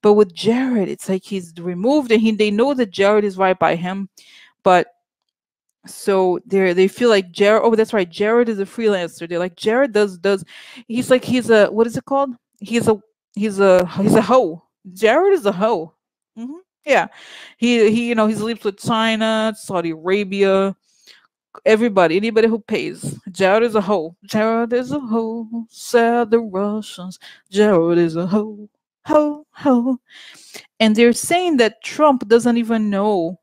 [SPEAKER 1] But with Jared, it's like he's removed, and they know that Jared is right by him. But so they feel like Jared, oh, that's right, Jared is a freelancer. They're like, Jared does he's like, he's a, what is it called? He's a hoe. Jared is a hoe. Yeah. He you know, he lives with China, Saudi Arabia, anybody who pays. Jared is a hoe. Jared is a hoe, said the Russians. Jared is a hoe. Ho. And they're saying that Trump doesn't even know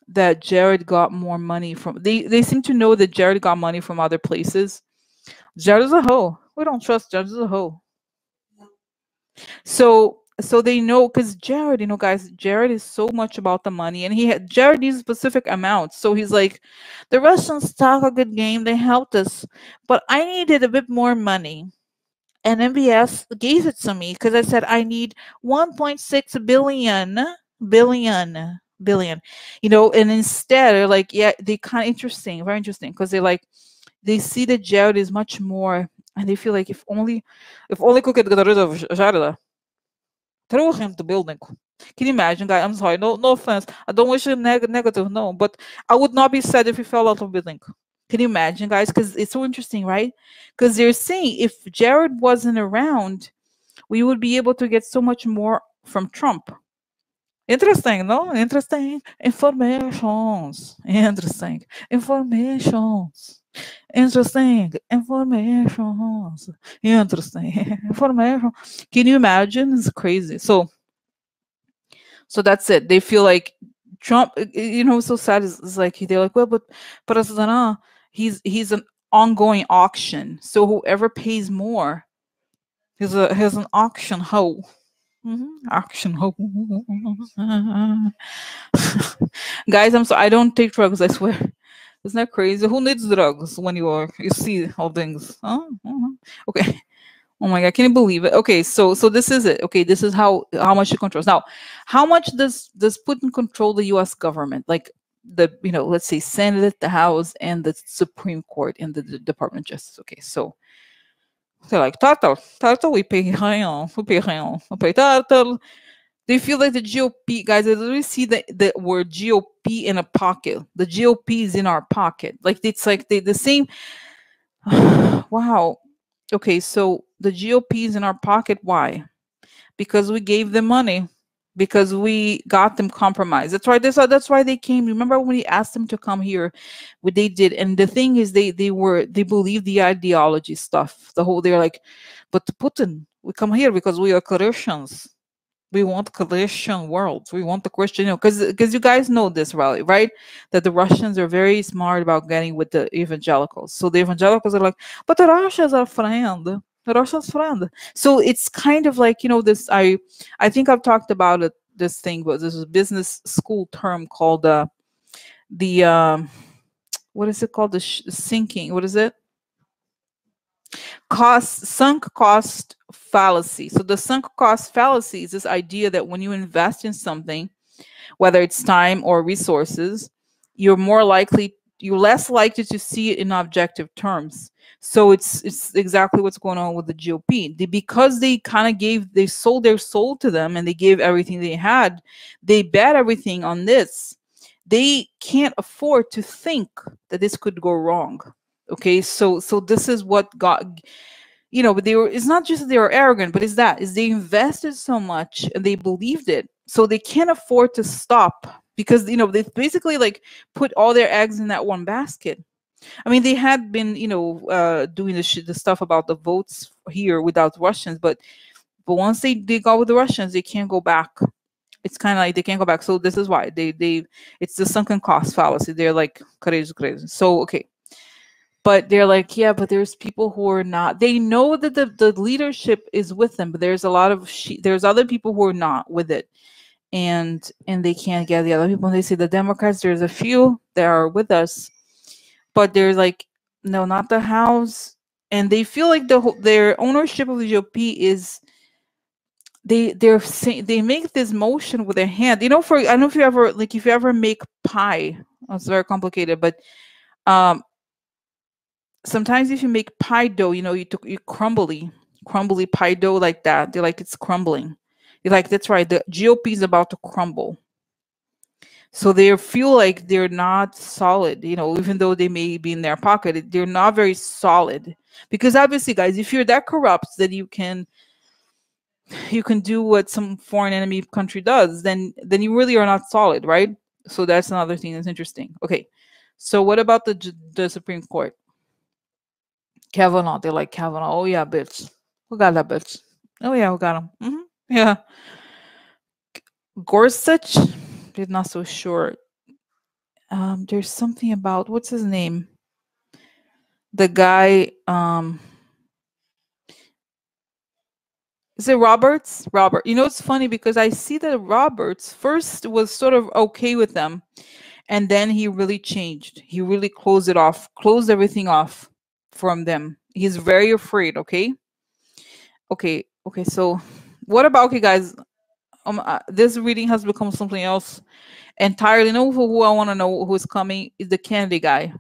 [SPEAKER 1] that Jared got more money from, they seem to know that Jared got money from other places. Jared is a hoe. We don't trust Jared is a hoe. So So they know, because Jared, guys, Jared is so much about the money, and Jared needs specific amounts. So he's like, the Russians talk a good game, they helped us, but I needed a bit more money. And MBS gave it to me because I said I need 1.6 billion. And instead they're like, yeah, they kind of interesting, very interesting, because they see that Jared is much more, and they feel like if only could get rid of Jared, throw him to building. Can you imagine, guys? I'm sorry, no offense. I don't wish him negative, no, but I would not be sad if he fell out of building. Can you imagine, guys? Because it's so interesting, right? Because they're saying if Jared wasn't around, we would be able to get so much more from Trump. Interesting, no? Interesting informations. Interesting informations. Interesting informations. Interesting information. Can you imagine? It's crazy. So that's it. They feel like Trump. So sad is like they're like, well, but President, he's an ongoing auction. So whoever pays more, has an auction hoe. Auction hoe. Guys, I'm sorry. I don't take drugs. I swear. Isn't that crazy? Who needs drugs when you see all things? Huh? Okay. Oh my god, can you believe it? Okay, so this is it. Okay, this is how much he controls. Now, how much does Putin control the US government? Like let's say Senate, the House, and the Supreme Court, and the Department of Justice. Okay, so they're like turtle, we pay turtle. They feel like the GOP guys. I literally see the word GOP in a pocket. The GOP is in our pocket. Like it's like the same. Wow. Okay, so the GOP is in our pocket. Why? Because we gave them money. Because we got them compromised. That's why they came. Remember when we asked them to come here, what they did. And the thing is, they believe the ideology stuff. They're like, but Putin, we come here because we are Christians. We want Christian world. We want the Christian, because you guys know this, right? That the Russians are very smart about getting with the evangelicals. So the evangelicals are like, but the Russians are friend. The Russians friend. So it's kind of like this. I think I've talked about it. This thing, but this is a business school term called the what is it called? The sinking. What is it? Sunk cost fallacy. So the sunk cost fallacy is this idea that when you invest in something, whether it's time or resources, you're less likely to see it in objective terms. So it's exactly what's going on with the GOP. Because they kind of they sold their soul to them, and they gave everything they had. They bet everything on this. They can't afford to think that this could go wrong. Okay, so this is what got, but it's not just that they were arrogant, but is they invested so much and they believed it, so they can't afford to stop, because they basically like put all their eggs in that one basket. I mean, they had been doing the stuff about the votes here without Russians, but once they go with the Russians, they can't go back. It's kind of like they can't go back. So this is why they it's the sunken cost fallacy. They're like crazy. So okay, but they're like, yeah, but there's people who are not. They know that the leadership is with them, but there's a lot of there's other people who are not with it, and they can't get the other people. And they say the Democrats, there's a few that are with us, but there's like, no, not the House, and they feel like their ownership of the GOP is. They make this motion with their hand. For I don't know if you ever make pie. It's very complicated, but sometimes if you make pie dough, you crumbly pie dough like that. They're like, it's crumbling. You're like, that's right. The GOP is about to crumble. So they feel like they're not solid, even though they may be in their pocket, they're not very solid. Because obviously, guys, if you're that corrupt that you can do what some foreign enemy country does, then you really are not solid, right? So that's another thing that's interesting. Okay, so what about the Supreme Court? Kavanaugh. They're like, Kavanaugh. Oh yeah, bitch. Who got that bitch? Oh yeah, who got him? Yeah. Gorsuch. They're not so sure. There's something about what's his name? The guy. Is it Roberts? Robert. You know, it's funny because I see that Roberts first was sort of okay with them, and then he really changed. He really closed it off, closed everything off from them. He's very afraid. Okay. Okay. Okay. So, what about, okay, guys? This reading has become something else entirely. Know who I want to know who's coming is the Kennedy guy.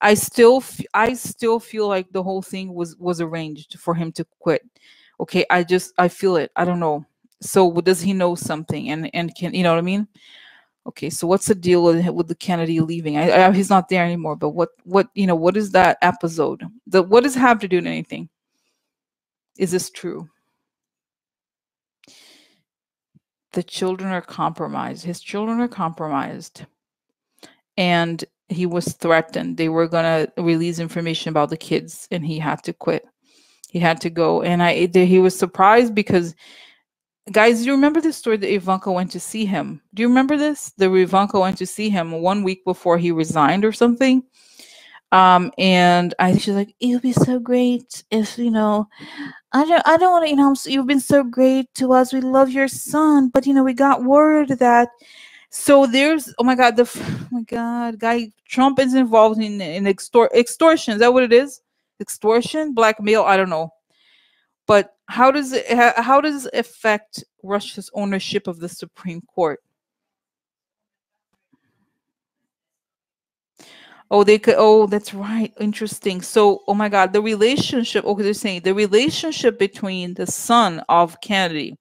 [SPEAKER 1] I still feel like the whole thing was arranged for him to quit. Okay, I feel it. I don't know. So does he know something? And can, you know what I mean? Okay, so what's the deal with the Kennedy leaving? He's not there anymore. But what what is that episode? What does it have to do with anything? Is this true? The children are compromised. His children are compromised, and he was threatened. They were gonna release information about the kids, and he had to quit. He had to go, and he was surprised because, guys, do you remember the story that Ivanka went to see him? Do you remember this? The Ivanka went to see him 1 week before he resigned or something. And she's like, it would be so great if, I don't want to, you've been so great to us. We love your son, but we got word that. So there's, oh my God, oh my God, guy, Trump is involved in extortion. Is that what it is? Extortion, blackmail, I don't know. But how does it affect Russia's ownership of the Supreme Court? Oh, they could. Oh, that's right. Interesting. So, oh my God, the relationship. Okay, they're saying the relationship between the son of Kennedy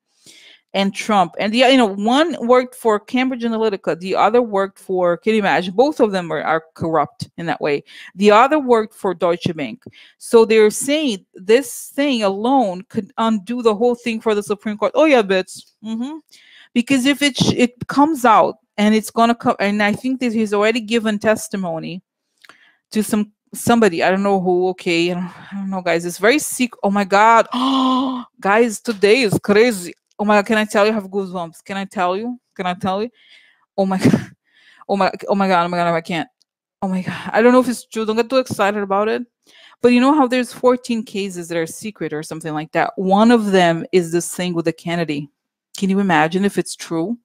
[SPEAKER 1] and Trump, and one worked for Cambridge Analytica, the other worked for. Can you imagine? Both of them are corrupt in that way. The other worked for Deutsche Bank. So they're saying this thing alone could undo the whole thing for the Supreme Court. Oh yeah, bitch. Because if it comes out and it's gonna come, and I think that he's already given testimony to somebody, I don't know who. Okay, I don't know, guys. It's very sick. Oh my God. Oh, guys, today is crazy. Oh my God, can I tell you? I have goosebumps. Can I tell you? Oh my God. Oh my God. Oh my God, I can't. Oh my God, I don't know if it's true. Don't get too excited about it. But you know how there's 14 cases that are secret or something like that. One of them is this thing with the Kennedy. Can you imagine if it's true?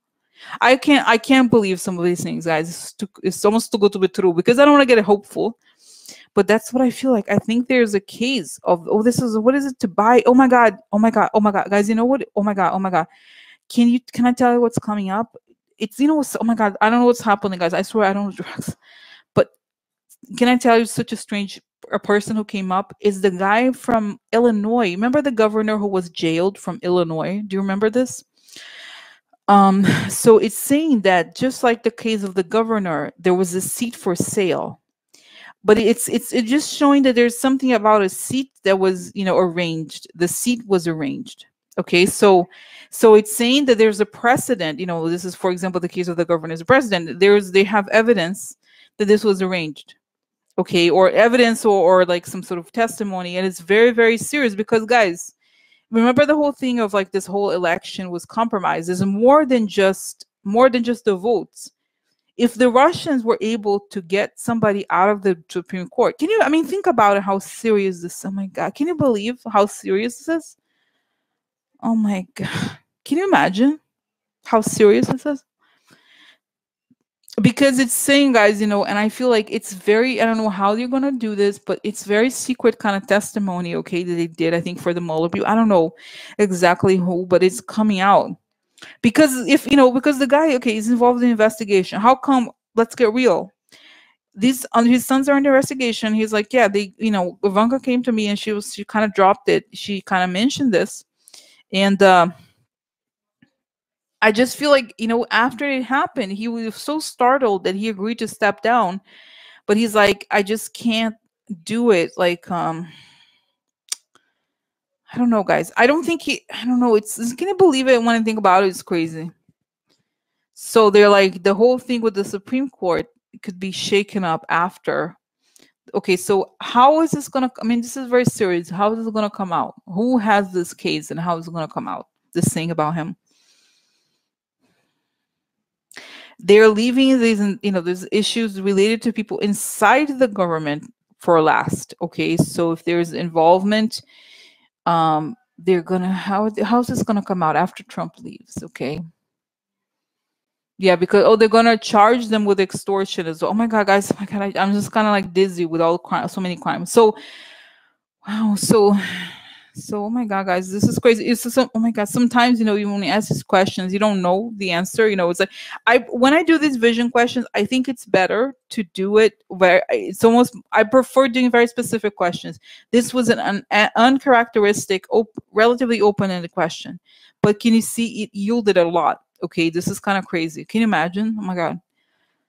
[SPEAKER 1] I can't believe some of these things, guys. It's almost too good to be true, because I don't want to get hopeful. But that's what I feel like. I think there's a case of, this is, what is it to buy? Oh my God. Oh my God. Oh my God. Guys, you know what? Oh my God. Oh my God. Can I tell you what's coming up? It's, oh my God. I don't know what's happening, guys. I swear I don't do drugs. But can I tell you, such a strange person who came up is the guy from Illinois. Remember the governor who was jailed from Illinois? Do you remember this? So it's saying that just like the case of the governor, there was a seat for sale. But it's just showing that there's something about a seat that was, arranged. The seat was arranged. Okay, so it's saying that there's a precedent. This is, for example, the case of the governor's president. They have evidence that this was arranged. Okay, or evidence, or like some sort of testimony, and it's very, very serious because, guys, remember the whole thing of like this whole election was compromised. There's more than just the votes. If the Russians were able to get somebody out of the Supreme Court, think about it, how serious this, oh my God, can you believe how serious this is? Oh my God, can you imagine how serious this is? Because it's saying, guys, and I feel like it's very, I don't know how you're going to do this, but it's very secret kind of testimony, okay, that they did, I think, for the Mueller. I don't know exactly who, but it's coming out. Because because the guy, okay, is involved in the investigation. How come, let's get real, his sons are in the investigation. He's like, yeah, Ivanka came to me and she kind of dropped it. She kind of mentioned this. And I just feel like, after it happened, he was so startled that he agreed to step down. But he's like, I just can't do it. Like, I don't know, guys. I don't know. Can you believe it? When I think about it, it's crazy. So they're like, the whole thing with the Supreme Court could be shaken up after. Okay, so how is this going to, this is very serious. How is it going to come out? Who has this case and how is it going to come out? This thing about him. They're leaving these, there's issues related to people inside the government for last. Okay, so if there's involvement, they're gonna how's this gonna come out after Trump leaves? Okay. Yeah, because they're gonna charge them with extortion as well. Oh my god, guys! Oh my god, I'm just kind of like dizzy with all crime, so many crimes. So wow, so oh my god, guys, this is crazy. It's just, oh my god. Sometimes you only ask these questions, you don't know the answer. It's like when I do these vision questions, I think it's better to do it where it's almost I prefer doing very specific questions. This was an uncharacteristic, relatively open-ended question, but can you see it yielded a lot? Okay, this is kind of crazy. Can you imagine? Oh my god.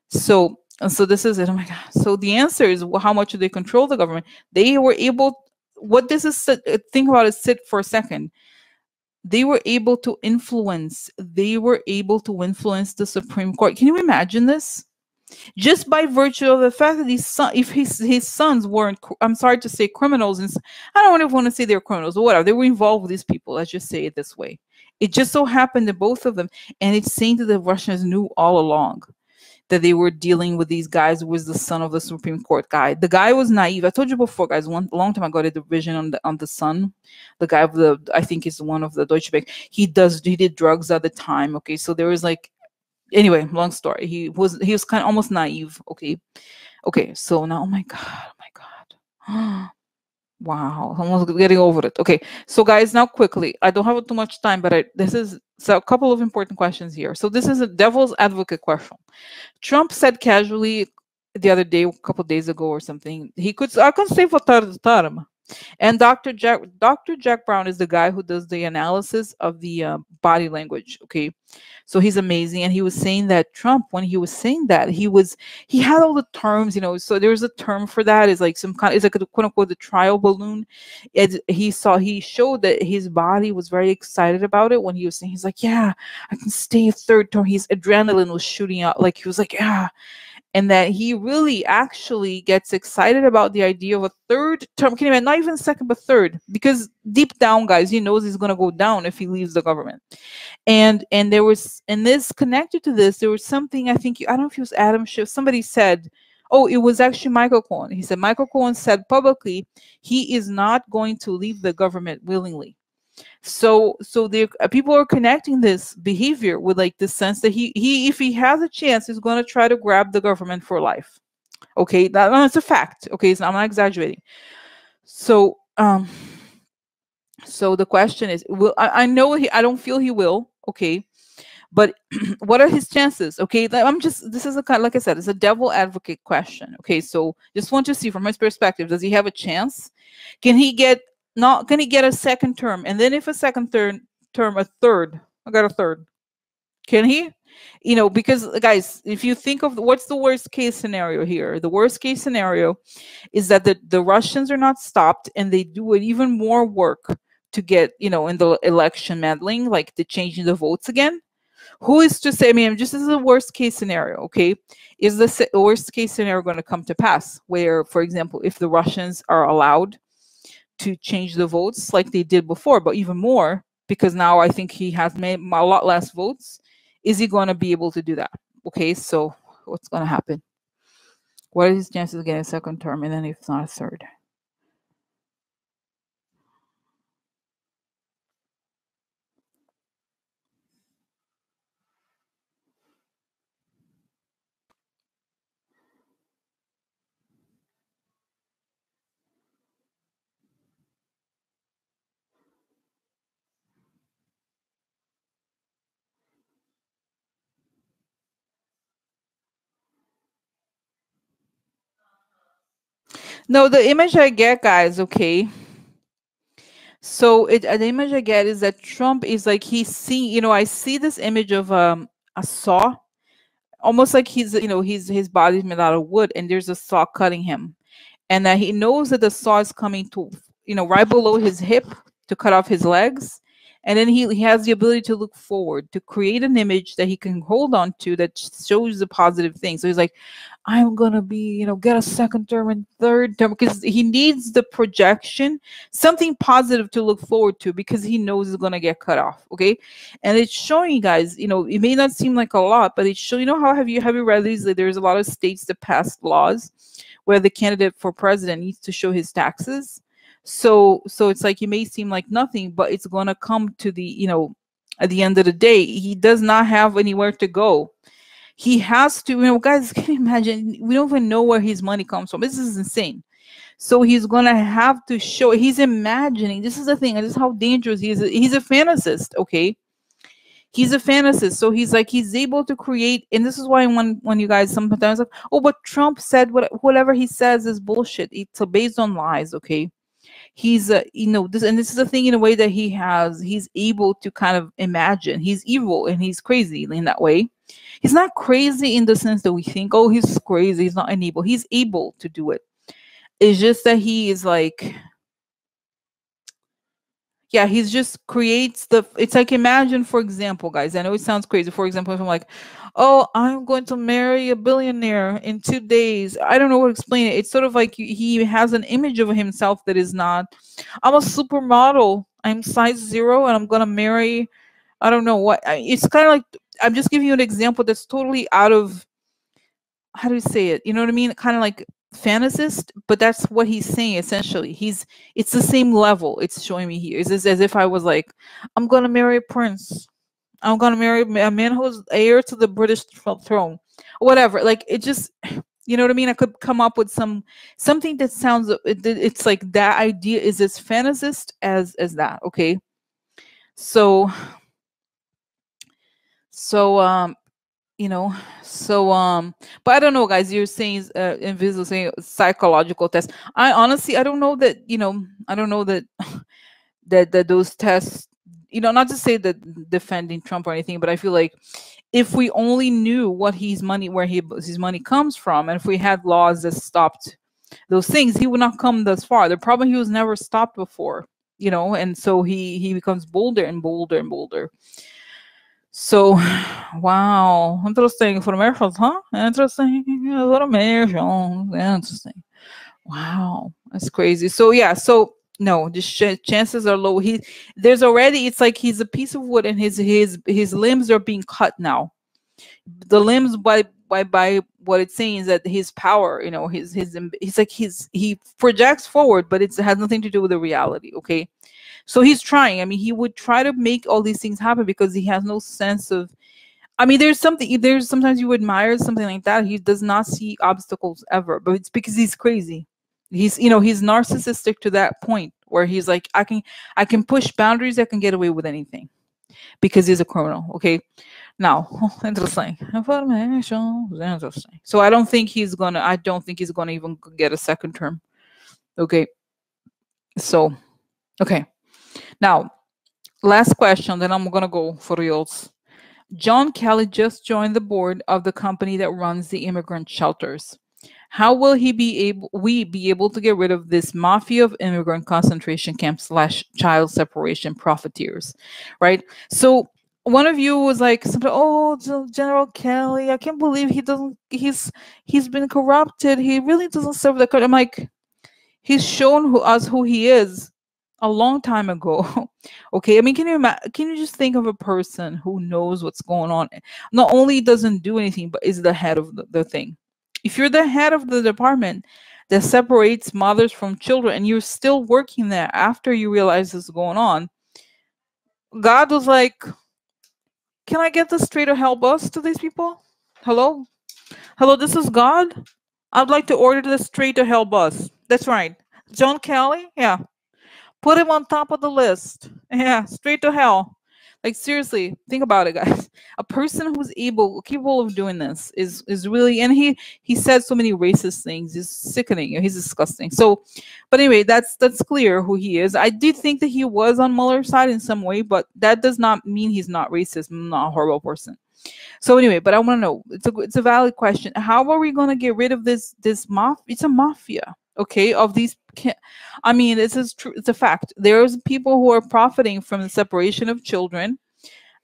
[SPEAKER 1] So this is it. Oh my god. So the answer is, how much do they control the government? They were able. What this is, think about it. Sit for a second. They were able to influence. They were able to influence the Supreme Court. Can you imagine this? Just by virtue of the fact that if his sons weren't, I'm sorry to say, criminals, and I don't even want to say they're criminals, but whatever, they were involved with these people. Let's just say it this way. It just so happened that both of them, and it's saying that the Russians knew all along that they were dealing with these guys, who was the son of the Supreme Court guy. The guy was naive. I told you before, guys, a long time ago, I did the vision on the son. The guy of I think is one of the Deutsche Bank. He did drugs at the time. Okay, so there was like, anyway, long story. He was kind of almost naive. Okay. So now, oh my god. Wow, I'm almost getting over it. Okay, so guys, now quickly, I don't have too much time, but this is a couple of important questions here. So this is a devil's advocate question. Trump said casually the other day, a couple of days ago or something, I can say for third term. And Dr. Jack Brown is the guy who does the analysis of the body language. Okay, so he's amazing, and he was saying that Trump, when he was saying that, he had all the terms. So there's a term for that. It's like it's like a quote unquote the trial balloon. He showed that his body was very excited about it when he was saying, he's like, yeah, I can stay a third term. His adrenaline was shooting out, like he was like, yeah. And that he really actually gets excited about the idea of a third term. Can you imagine? Not even second, but third, because deep down, guys, he knows he's going to go down if he leaves the government. And there was, and this connected to this, there was something, I don't know if it was Adam Schiff, somebody said, oh, it was actually Michael Cohen. He said Michael Cohen said publicly he is not going to leave the government willingly. So people are connecting this behavior with like the sense that he if he has a chance, he's going to try to grab the government for life. Okay, that's a fact. Okay, so I'm not exaggerating. So so the question is, I know I don't feel he will. Okay, but what are his chances? Okay, this is a kind, like I said, it's a devil advocate question. Okay, so just want to see from his perspective, does he have a chance? Can he get a second term? And then if a second term, a third, I got a third. Can he? Because guys, if you think of what's the worst case scenario here, the worst case scenario is that the Russians are not stopped and they do even more work to get, in the election meddling, like the changing the votes again. Who is to say, I mean, just as a worst case scenario, okay, is the worst case scenario going to come to pass where, for example, if the Russians are allowed to change the votes like they did before, but even more, because now I think he has made a lot less votes, is he going to be able to do that? Okay, so what's going to happen? What are his chances of getting a second term, and then if it's not a third? No, the image I get, guys, okay. So the image I get is that Trump is like, I see this image of a saw, almost like his body's made out of wood and there's a saw cutting him. And that he knows that the saw is coming to, right below his hip to cut off his legs. And then he has the ability to look forward, to create an image that he can hold on to that shows the positive thing. So he's like, I'm going to be, get a second term and third term, because he needs the projection, something positive to look forward to, because he knows he's going to get cut off. Okay. And it's showing you guys, it may not seem like a lot, but it's showing, how have you read these? There's a lot of states that passed laws where the candidate for president needs to show his taxes. So it's like it may seem like nothing, but it's going to come to the, at the end of the day, he does not have anywhere to go. He has to, guys, can you imagine? We don't even know where his money comes from. This is insane. So he's gonna have to show. He's imagining. This is the thing. This is how dangerous he is. He's a fantasist. Okay, he's a fantasist. So he's like he's able to create. And this is why when you guys sometimes like, oh, but Trump said whatever he says is bullshit. It's based on lies. Okay, he's this, and this is the thing in a way that he's able to kind of imagine. He's evil and he's crazy in that way. He's not crazy in the sense that we think, oh, he's crazy. He's not unable. He's able to do it. It's just that he is like, yeah, he's just creates it's like, imagine, for example, guys, I know it sounds crazy. For example, if I'm like, oh, I'm going to marry a billionaire in 2 days. I don't know what to explain it. It's sort of like he has an image of himself that is not, I'm a supermodel. I'm size 0 and I'm going to marry, I don't know what. It's kind of like, I'm just giving you an example that's totally out of, how do you say it? You know what I mean? Kind of like fantasist, but that's what he's saying essentially. It's the same level it's showing me here. It's as if I was like, I'm gonna marry a prince. I'm gonna marry a man who's heir to the British throne. Whatever. Like, it just, you know what I mean? I could come up with something that sounds, it's like that idea is as fantasist as that. Okay. So but I don't know, guys. You're saying invisible, saying psychological test. I honestly, I don't know that, I don't know that that those tests, not to say that defending Trump or anything, but I feel like if we only knew what his money, where his money comes from, and if we had laws that stopped those things, he would not come this far. The problem, he was never stopped before, and so he becomes bolder and bolder and bolder. So, wow, interesting information, huh? Interesting information. Interesting. Wow, that's crazy. So yeah, so no, the chances are low. There's already, it's like he's a piece of wood, and his limbs are being cut now. The limbs, by what it's saying is that his power, he's like he projects forward, but it has nothing to do with the reality. Okay. So he's trying. I mean, he would try to make all these things happen because he has no sense of, I mean, there's sometimes you admire something like that. He does not see obstacles ever, but it's because he's crazy. He's narcissistic to that point where he's like, I can push boundaries. I can get away with anything because he's a criminal. Okay. Now, interesting. Interesting. So I don't think he's gonna even get a second term. Okay. So, okay. Now, last question, then I'm gonna go for reals. John Kelly just joined the board of the company that runs the immigrant shelters. How will we be able to get rid of this mafia of immigrant concentration camps / child separation profiteers, right? So one of you was like, oh, General Kelly, I can't believe he's been corrupted. He really doesn't serve the country. I'm like, he's shown us who he is a long time ago. Okay, I mean, can you just think of a person who knows what's going on, not only doesn't do anything, but is the head of the thing? If you're the head of the department that separates mothers from children, and you're still working there after you realize this is going on, God was like, can I get the straight to hell bus to these people? Hello, this is God. I'd like to order the straight to hell bus. That's right, John Kelly. Yeah, put him on top of the list. Yeah, straight to hell. Like, seriously, think about it, guys. A person who's capable of doing this is really, and he said so many racist things. He's sickening. He's disgusting. So, but anyway, that's clear who he is. I did think that he was on Mueller's side in some way, but that does not mean he's not racist. I'm not a horrible person. So anyway, but I want to know. It's a valid question. How are we going to get rid of this mafia? It's a mafia. Okay, of these, I mean, this is true. It's a fact. There's people who are profiting from the separation of children,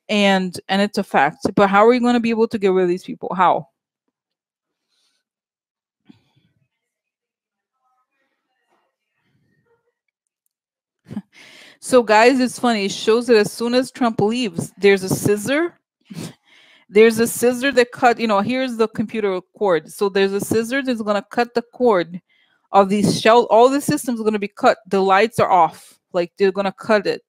[SPEAKER 1] and it's a fact. But how are we going to be able to get rid of these people? How? So, guys, it's funny. It shows that as soon as Trump leaves, there's a scissor. There's a scissor that cut. Here's the computer cord. So there's a scissor that's going to cut the cord of these shell, all the systems are going to be cut. The lights are off. Like they're going to cut it.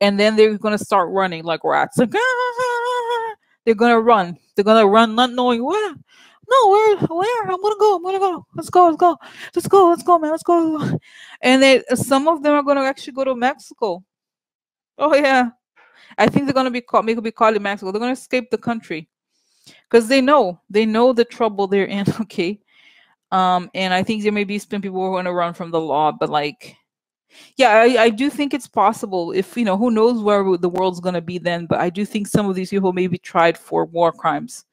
[SPEAKER 1] And then they're going to start running like rats. Like, they're going to run. They're going to run not knowing where. No, where? I'm going to go. I'm going to go. Let's go. Let's go. Let's go. Let's go, man. Let's go. And then some of them are going to actually go to Mexico. Oh, yeah. I think they're going to be caught, maybe be caught in Mexico. They're going to escape the country because they know the trouble they're in. Okay. And I think there may be some people who are going to run from the law, but like, yeah, I do think it's possible. If, you know, who knows where the world's going to be then, but I do think some of these people may be tried for war crimes.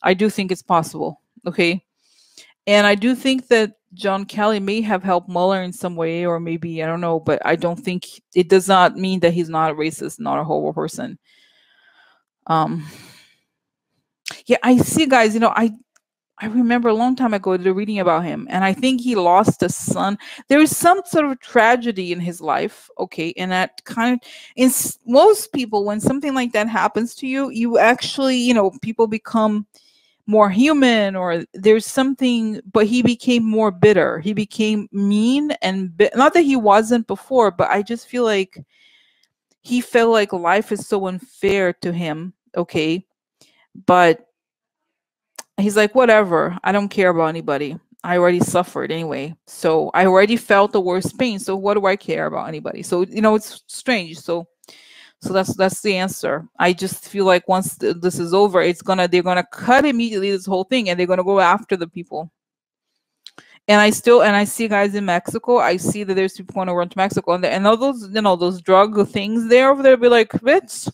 [SPEAKER 1] I do think it's possible. Okay. And I do think that John Kelly may have helped Mueller in some way, or maybe, I don't know, but I don't think it does not mean that he's not a racist, not a horrible person. Yeah, I see, guys, you know, I remember a long time ago reading about him, and I think he lost a son. There is some sort of tragedy in his life, okay, and that kind of, in most people, when something like that happens to you, you actually, you know, people become more human, or there's something, but he became more bitter. He became mean and not that he wasn't before, but I just feel like he felt like life is so unfair to him, okay, but he's like, whatever, I don't care about anybody. I already suffered anyway. So I already felt the worst pain. So what do I care about anybody? So, you know, it's strange. So that's the answer. I just feel like once this is over, they're gonna cut immediately this whole thing, and they're gonna go after the people. And I see guys in Mexico. I see that there's people going to run to Mexico, and all those, you know, those drug things there over there, be like, bitch,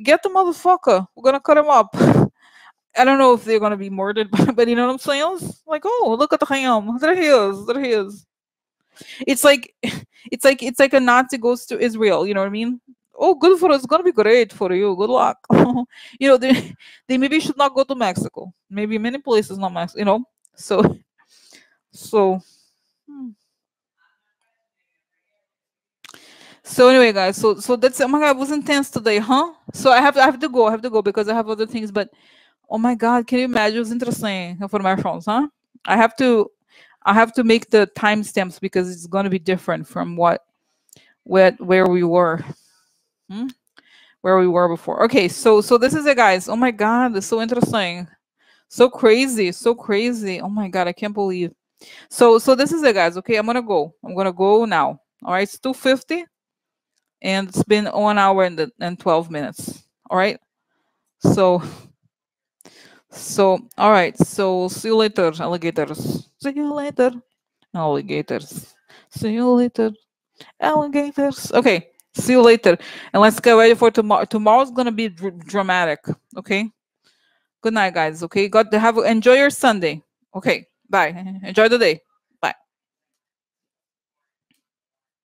[SPEAKER 1] get the motherfucker. We're gonna cut him up. I don't know if they're gonna be murdered, but you know what I'm saying? It's like, oh, look at the ham. There he is. There he is. It's like a Nazi goes to Israel. You know what I mean? Oh, good for us. It's gonna be great for you. Good luck. You know, they maybe should not go to Mexico. Maybe many places, not Mexico. You know, so. Hmm. So anyway, guys, so that's, oh my god, it was intense today, huh? So I have to go because I have other things, but oh my god, can you imagine? It was interesting informations, huh? I have to make the timestamps because it's gonna be different from where we were. Hmm? Where we were before. Okay, so this is it, guys. Oh my god, it's so interesting. So crazy, so crazy. Oh my god, I can't believe. So this is it, guys. Okay, I'm gonna go now. All right, it's 2:50. And it's been 1 hour and 12 minutes. All right. So all right. So see you later, alligators. See you later, alligators. See you later, alligators. Okay. See you later. And let's get ready for tomorrow. Tomorrow's gonna be dramatic. Okay. Good night, guys. Okay. Enjoy your Sunday. Okay. Bye. Enjoy the day.